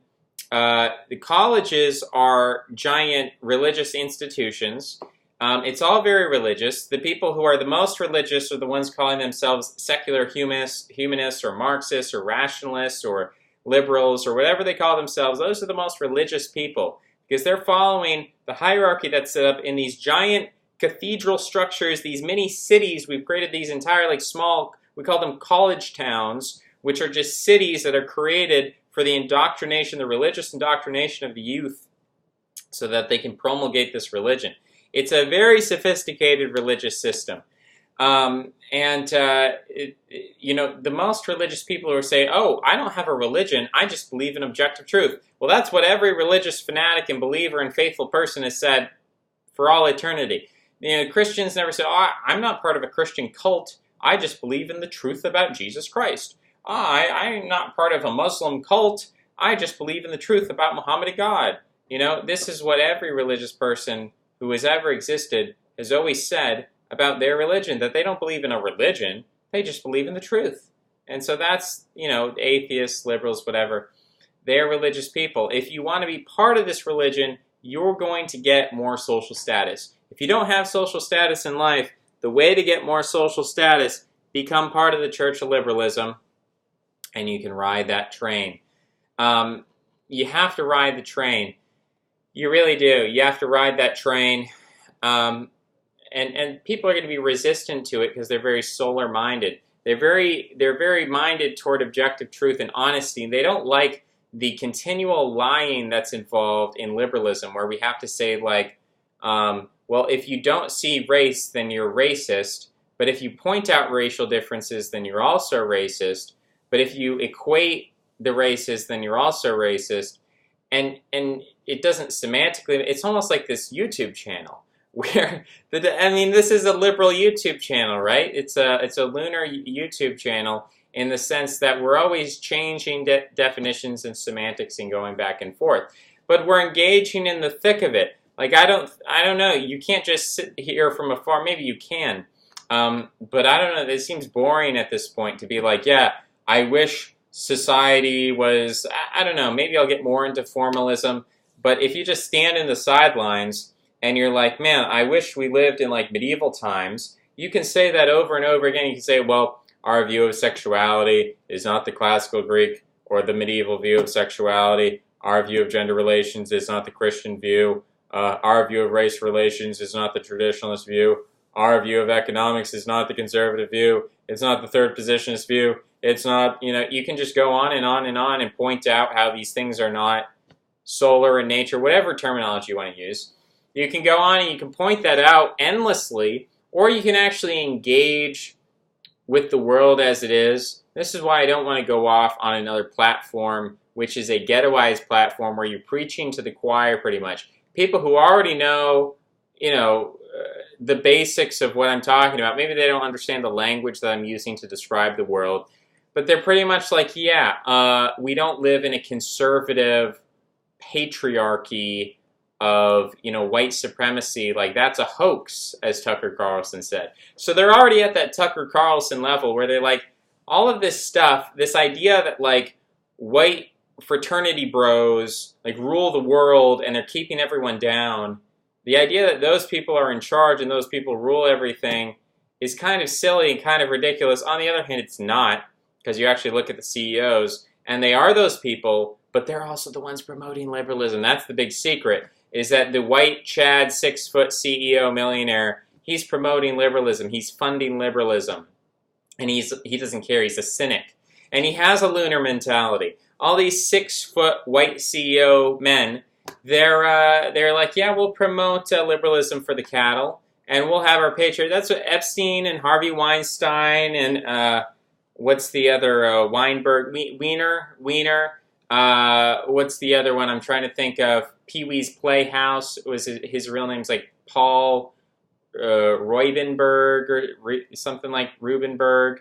The colleges are giant religious institutions. It's all very religious. The people who are the most religious are the ones calling themselves secular humanists or Marxists or rationalists or liberals or whatever they call themselves. Those are the most religious people, because they're following the hierarchy that's set up in these giant cathedral structures, these mini cities. We've created these entire small, we call them college towns, which are just cities that are created for the indoctrination, the religious indoctrination of the youth, so that they can promulgate this religion. It's a very sophisticated religious system. The most religious people who say, oh, I don't have a religion, I just believe in objective truth. Well, that's what every religious fanatic and believer and faithful person has said for all eternity. Christians never say, oh, I'm not part of a Christian cult, I just believe in the truth about Jesus Christ. I'm not part of a Muslim cult, I just believe in the truth about Muhammad God. This is what every religious person who has ever existed has always said about their religion, that they don't believe in a religion, they just believe in the truth. And so that's, atheists, liberals, whatever. they're religious people. If you want to be part of this religion, you're going to get more social status. If you don't have social status in life, the way to get more social status, become part of the Church of Liberalism, and you can ride that train. You have to ride the train. You really do. You have to ride that train. And people are going to be resistant to it because they're very solar-minded. They're very minded toward objective truth and honesty. They don't like the continual lying that's involved in liberalism, where we have to say, like, well, if you don't see race, then you're racist. But if you point out racial differences, then you're also racist. But if you equate the races, then you're also racist. And it doesn't semantically, it's almost like this YouTube channel where, this is a liberal YouTube channel, right? It's a lunar YouTube channel in the sense that we're always changing definitions and semantics and going back and forth. But we're engaging in the thick of it. Like, I don't know, you can't just sit here from afar. Maybe you can. But I don't know, it seems boring at this point to be like, yeah, I wish society was, I don't know, maybe I'll get more into formalism. But if you just stand in the sidelines and you're like, man, I wish we lived in like medieval times, you can say that over and over again. You can say, well, our view of sexuality is not the classical Greek or the medieval view of sexuality. Our view of gender relations is not the Christian view. Our view of race relations is not the traditionalist view. Our view of economics is not the conservative view. It's not the third positionist view. It's not, you can just go on and on and on and point out how these things are not solar in nature, whatever terminology you want to use. You can go on and you can point that out endlessly, or you can actually engage with the world as it is. This is why I don't want to go off on another platform, which is a ghettoized platform where you're preaching to the choir pretty much. People who already know, the basics of what I'm talking about. Maybe they don't understand the language that I'm using to describe the world, but they're pretty much like, yeah, we don't live in a conservative patriarchy of, white supremacy. Like, that's a hoax, as Tucker Carlson said. So they're already at that Tucker Carlson level where they're like, all of this stuff, this idea that, like, white fraternity bros, like, rule the world and they're keeping everyone down. The idea that those people are in charge and those people rule everything is kind of silly and kind of ridiculous. On the other hand, it's not, because you actually look at the CEOs, and they are those people, but they're also the ones promoting liberalism. That's the big secret, is that the white Chad 6-foot CEO millionaire, he's promoting liberalism. He's funding liberalism. And he doesn't care. He's a cynic. And he has a lunar mentality. All these 6-foot white CEO men, they're like, yeah, we'll promote liberalism for the cattle, and we'll have our patriot. That's what Epstein and Harvey Weinstein and what's the other Weinberg Wiener. What's the other one I'm trying to think of? Pee-wee's Playhouse was his real name's like Paul Reubenberg or something like Rubenberg.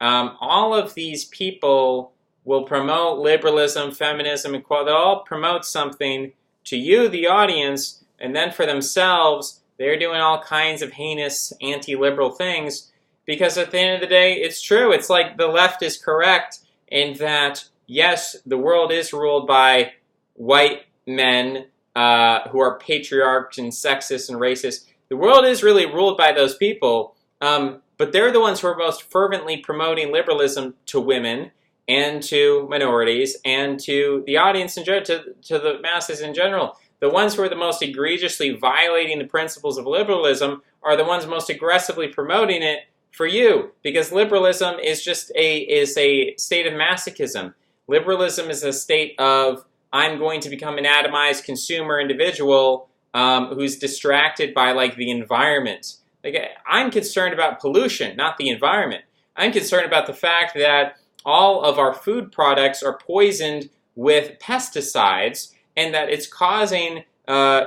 All of these people will promote liberalism, feminism, equality. They'll all promote something to you, the audience, and then for themselves, they're doing all kinds of heinous anti-liberal things, because at the end of the day, it's true. It's like the left is correct in that, yes, the world is ruled by white men who are patriarchs and sexist and racist. The world is really ruled by those people, but they're the ones who are most fervently promoting liberalism to women and to minorities and to the audience in general, to the masses in general. The ones who are the most egregiously violating the principles of liberalism are the ones most aggressively promoting it for you, because liberalism is just a state of masochism. Liberalism is a state of, I'm going to become an atomized consumer individual who's distracted by, like, the environment. Like, I'm concerned about pollution, not the environment. I'm concerned about the fact that all of our food products are poisoned with pesticides, and that it's causing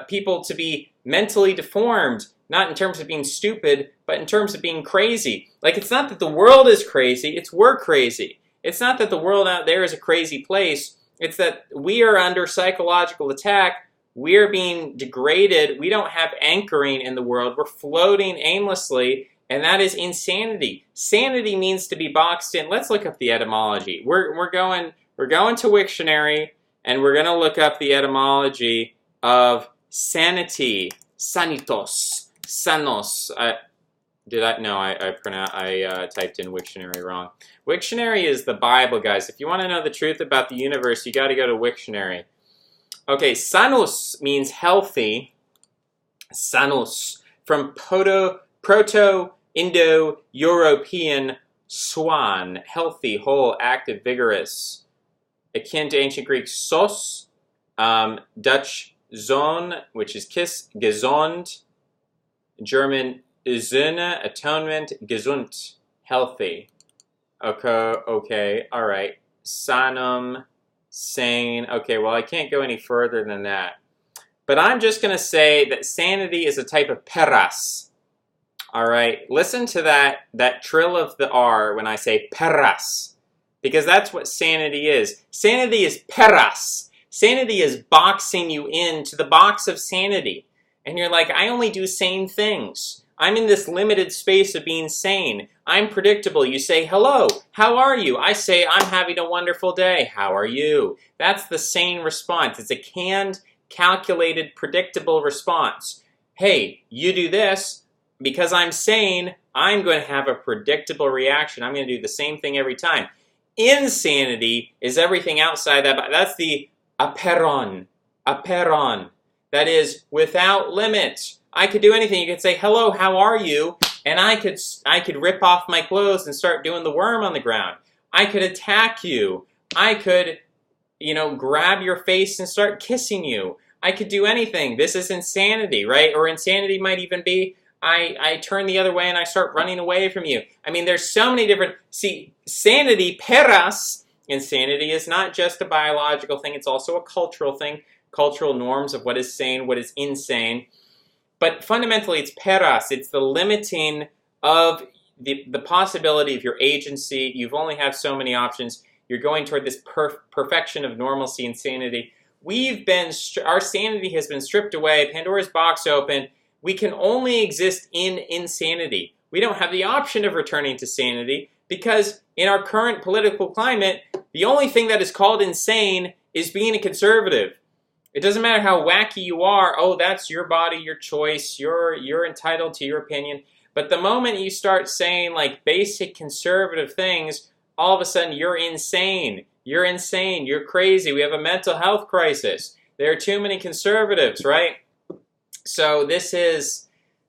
people to be mentally deformed, not in terms of being stupid, but in terms of being crazy. Like, it's not that the world is crazy, it's we're crazy. It's not that the world out there is a crazy place, it's that we are under psychological attack, we're being degraded, we don't have anchoring in the world, we're floating aimlessly, and that is insanity. Sanity means to be boxed in. Let's look up the etymology. We're going to Wiktionary. and we're going to look up the etymology of sanity, sanitos, sanos. I typed in Wiktionary wrong. Wiktionary is the Bible, guys. If you want to know the truth about the universe, you got to go to Wiktionary. Okay, sanos means healthy. Sanos, from Proto-Indo-European swan, healthy, whole, active, vigorous. Akin to ancient Greek sos, Dutch zon, which is kiss, gesund, German Söhne, atonement, gesund, healthy. Okay, all right. Sanum, sane. Okay, well, I can't go any further than that. But I'm just going to say that sanity is a type of peras. All right, listen to that trill of the R when I say peras, because that's what sanity is. Sanity is peras. Sanity is boxing you into the box of sanity. And you're like, I only do sane things. I'm in this limited space of being sane. I'm predictable. You say, hello, how are you? I say, I'm having a wonderful day. How are you? That's the sane response. It's a canned, calculated, predictable response. Hey, you do this. Because I'm sane, I'm going to have a predictable reaction. I'm going to do the same thing every time. Insanity is everything outside that. That's the aperon. Aperon. That is without limit. I could do anything. You could say, hello, how are you? And I could rip off my clothes and start doing the worm on the ground. I could attack you. I could, grab your face and start kissing you. I could do anything. This is insanity, right? Or insanity might even be, I turn the other way and I start running away from you. I mean, there's so many different, sanity, peras, insanity is not just a biological thing, it's also a cultural thing, cultural norms of what is sane, what is insane. But fundamentally, it's peras. It's the limiting of the possibility of your agency. You've only have so many options. You're going toward this perfection of normalcy and sanity. Our sanity has been stripped away. Pandora's box open. We can only exist in insanity. We don't have the option of returning to sanity because in our current political climate, the only thing that is called insane is being a conservative. It doesn't matter how wacky you are. Oh, that's your body, your choice. You're entitled to your opinion. But the moment you start saying like basic conservative things, all of a sudden you're insane. You're insane. You're crazy. We have a mental health crisis. There are too many conservatives, right? So this is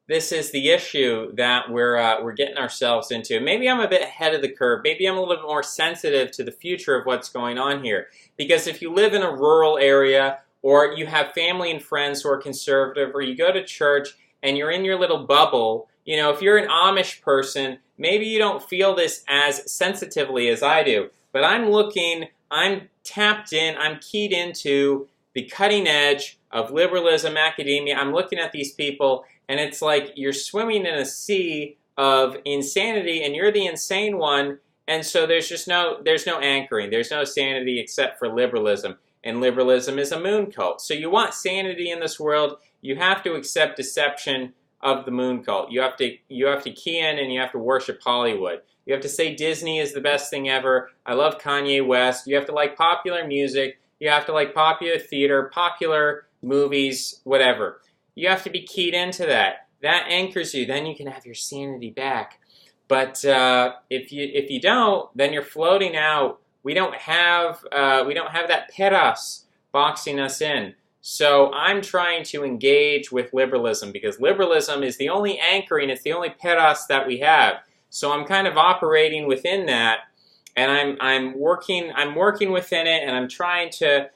the issue that we're getting ourselves into. Maybe I'm a bit ahead of the curve. Maybe I'm a little bit more sensitive to the future of what's going on here. Because if you live in a rural area, or you have family and friends who are conservative, or you go to church and you're in your little bubble, if you're an Amish person, maybe you don't feel this as sensitively as I do. But I'm tapped in, I'm keyed into the cutting edge of liberalism, academia. I'm looking at these people, and it's like you're swimming in a sea of insanity, and you're the insane one, and so there's no anchoring. There's no sanity except for liberalism. And liberalism is a moon cult. So you want sanity in this world, you have to accept deception of the moon cult. You have to key in and you have to worship Hollywood. You have to say Disney is the best thing ever. I love Kanye West. You have to like popular music. You have to like popular theater, popular movies, whatever. You have to be keyed into that. That anchors you. Then you can have your sanity back. But if you don't, then you're floating out. We don't have that peras boxing us in. So I'm trying to engage with liberalism because liberalism is the only anchoring, it's the only peras that we have. So I'm kind of operating within that, and I'm working within it, and I'm trying to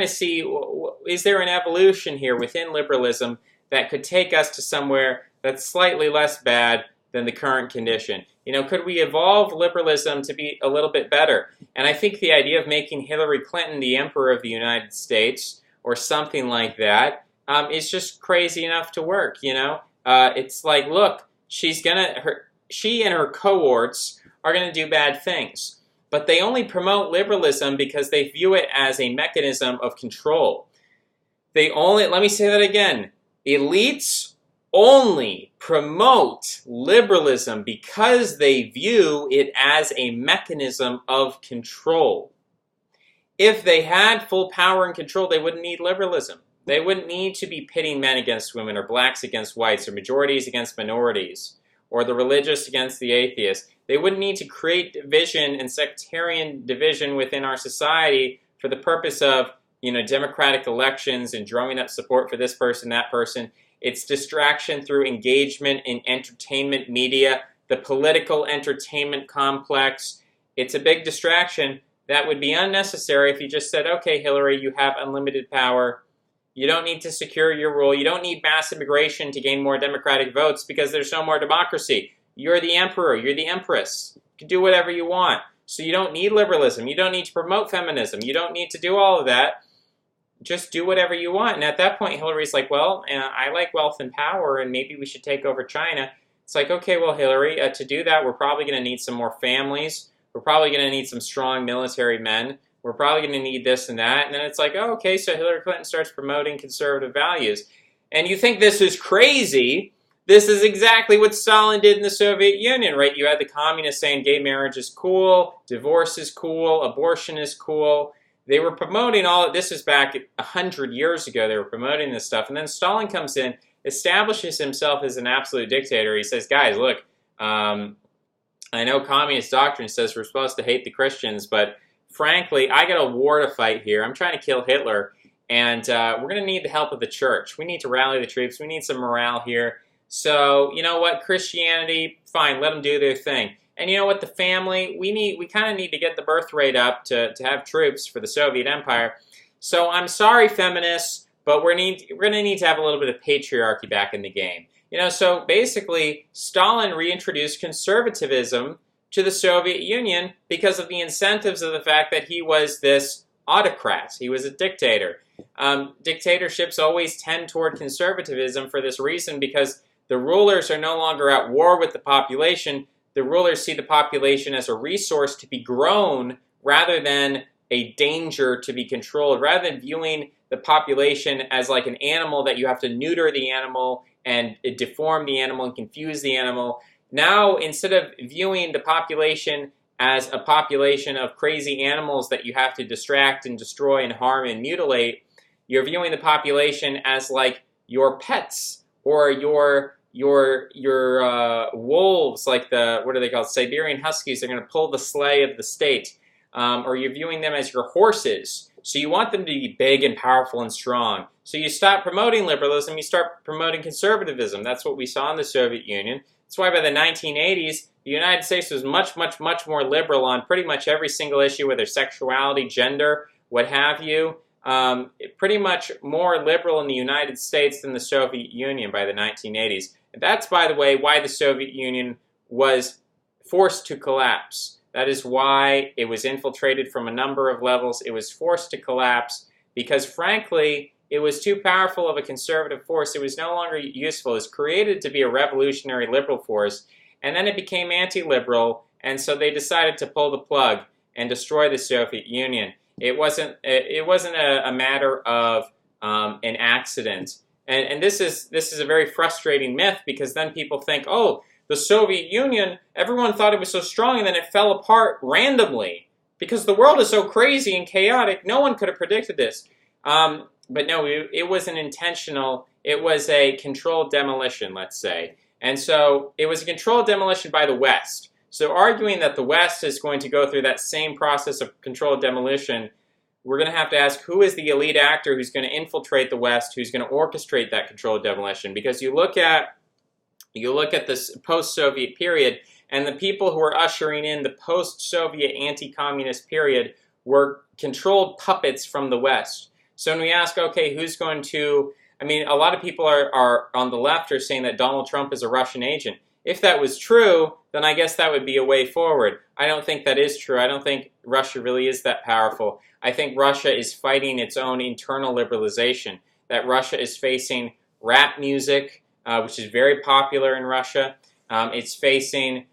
see, is there an evolution here within liberalism that could take us to somewhere that's slightly less bad than the current condition? Could we evolve liberalism to be a little bit better? And I think the idea of making Hillary Clinton the Emperor of the United States or something like that is just crazy enough to work, It's like, look, she and her cohorts are going to do bad things. But they only promote liberalism because they view it as a mechanism of control. Let me say that again, elites only promote liberalism because they view it as a mechanism of control. If they had full power and control, they wouldn't need liberalism. They wouldn't need to be pitting men against women, or blacks against whites, or majorities against minorities, or the religious against the atheists. They wouldn't need to create division and sectarian division within our society for the purpose of, democratic elections and drumming up support for this person, that person. It's distraction through engagement in entertainment media, the political entertainment complex. It's a big distraction that would be unnecessary if you just said, okay, Hillary, you have unlimited power. You don't need to secure your rule. You don't need mass immigration to gain more Democratic votes because there's no more democracy. You're the emperor. You're the empress. You can do whatever you want. So you don't need liberalism. You don't need to promote feminism. You don't need to do all of that. Just do whatever you want. And at that point, Hillary's like, well, I like wealth and power, and maybe we should take over China. It's like, okay, well, Hillary, to do that, we're probably going to need some more families. We're probably going to need some strong military men. We're probably going to need this and that. And then it's like, oh, okay, so Hillary Clinton starts promoting conservative values. And you think this is crazy. This is exactly what Stalin did in the Soviet Union, right? You had the communists saying gay marriage is cool, divorce is cool, abortion is cool. They were promoting all, this is back 100 years ago, they were promoting this stuff. And then Stalin comes in, establishes himself as an absolute dictator. He says, guys, look, I know communist doctrine says we're supposed to hate the Christians, but frankly, I got a war to fight here. I'm trying to kill Hitler, and we're going to need the help of the church. We need to rally the troops. We need some morale here. So, you know what, Christianity, fine, let them do their thing. And you know what, the family, we kind of need to get the birth rate up to have troops for the Soviet Empire. So I'm sorry, feminists, but we're going to need to have a little bit of patriarchy back in the game. So basically, Stalin reintroduced conservatism to the Soviet Union because of the incentives of the fact that he was this autocrat. He was a dictator. Dictatorships always tend toward conservatism for this reason, because the rulers are no longer at war with the population. The rulers see the population as a resource to be grown rather than a danger to be controlled, rather than viewing the population as like an animal that you have to neuter the animal and deform the animal and confuse the animal. Now, instead of viewing the population as a population of crazy animals that you have to distract and destroy and harm and mutilate, you're viewing the population as like your pets or your wolves, like the, what are they called, Siberian Huskies. They're going to pull the sleigh of the state. Or you're viewing them as your horses. So you want them to be big and powerful and strong. So you stop promoting liberalism, you start promoting conservatism. That's what we saw in the Soviet Union. That's why by the 1980s, the United States was much, much, much more liberal on pretty much every single issue, whether sexuality, gender, what have you. Pretty much more liberal in the United States than the Soviet Union by the 1980s. And that's, by the way, why the Soviet Union was forced to collapse. That is why it was infiltrated from a number of levels. It was forced to collapse because, frankly, it was too powerful of a conservative force. It was no longer useful. It was created to be a revolutionary liberal force, and then it became anti-liberal, and so they decided to pull the plug and destroy the Soviet Union. It wasn't a matter of an accident. And this is a very frustrating myth, because then people think, oh, the Soviet Union, everyone thought it was so strong, and then it fell apart randomly because the world is so crazy and chaotic. No one could have predicted this. But no, it wasn't intentional. It was a controlled demolition, let's say. And so it was a controlled demolition by the West. So arguing that the West is going to go through that same process of controlled demolition, we're going to have to ask, who is the elite actor who's going to infiltrate the West, who's going to orchestrate that controlled demolition? Because you look at this post-Soviet period, and the people who are ushering in the post-Soviet anti-communist period were controlled puppets from the West. So when we ask, okay, who's going to... I mean, a lot of people are on the left are saying that Donald Trump is a Russian agent. If that was true, then I guess that would be a way forward. I don't think that is true. I don't think Russia really is that powerful. I think Russia is fighting its own internal liberalization, that Russia is facing rap music, which is very popular in Russia. It's facing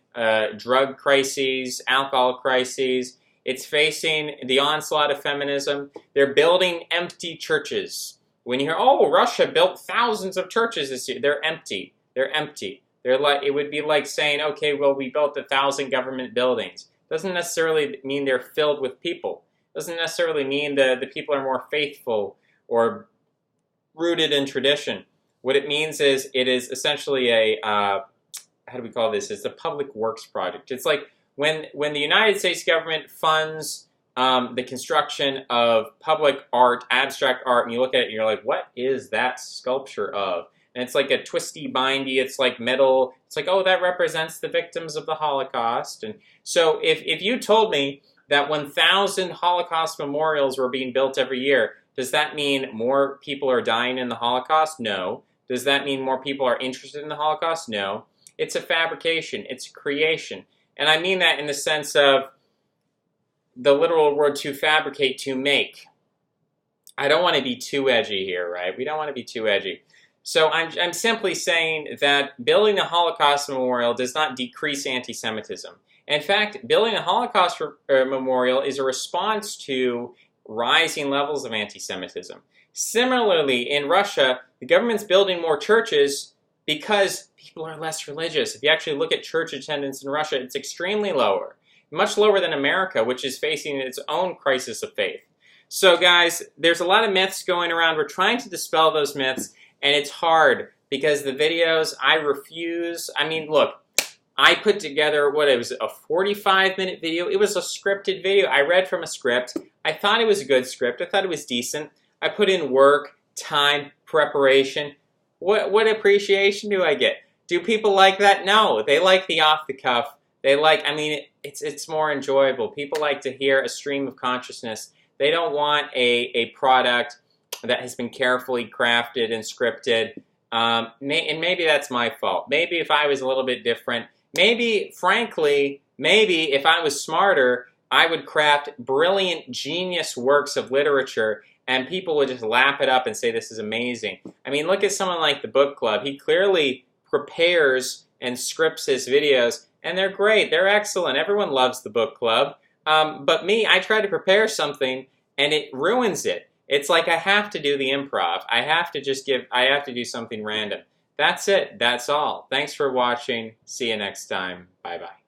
drug crises, alcohol crises. It's facing the onslaught of feminism. They're building empty churches. When you hear, oh, Russia built thousands of churches this year, they're empty. They're empty. They're like, it would be like saying, okay, well, we built 1,000 government buildings. Doesn't necessarily mean they're filled with people. doesn't necessarily mean the people are more faithful or rooted in tradition. What it means is it is essentially a, how do we call this? It's a public works project. It's like when the United States government funds the construction of public art, abstract art, and you look at it and you're like, what is that sculpture of? And it's like a twisty bindy, it's like metal, it's like, oh, that represents the victims of the Holocaust. And so if you told me that 1,000 Holocaust memorials were being built every year, does that mean more people are dying in the Holocaust? No. Does that mean more people are interested in the Holocaust? No. It's a fabrication. It's a creation. And I mean that in the sense of the literal word to fabricate, to make. I don't want to be too edgy here, right? We don't want to be too edgy. So I'm simply saying that building a Holocaust memorial does not decrease anti-Semitism. In fact, building a Holocaust memorial is a response to rising levels of anti-Semitism. Similarly, in Russia, the government's building more churches because people are less religious. If you actually look at church attendance in Russia, it's extremely lower. Much lower than America, which is facing its own crisis of faith. So guys, there's a lot of myths going around. We're trying to dispel those myths, and it's hard because the videos, I refuse. I mean, look, I put together, it was a 45-minute video. It was a scripted video. I read from a script. I thought it was a good script. I thought it was decent. I put in work, time, preparation. What appreciation do I get? Do people like that? No, they like the off-the-cuff. They like, I mean, it's more enjoyable. People like to hear a stream of consciousness. They don't want a product that has been carefully crafted and scripted. And maybe that's my fault. Maybe if I was a little bit different, maybe, frankly, maybe if I was smarter, I would craft brilliant, genius works of literature and people would just lap it up and say this is amazing. I mean, look at someone like the Book Club. He clearly prepares and scripts his videos, and they're great. They're excellent. Everyone loves the Book Club. But me, I try to prepare something, and it ruins it. It's like I have to do the improv. I have to do something random. That's it. That's all. Thanks for watching. See you next time. Bye-bye.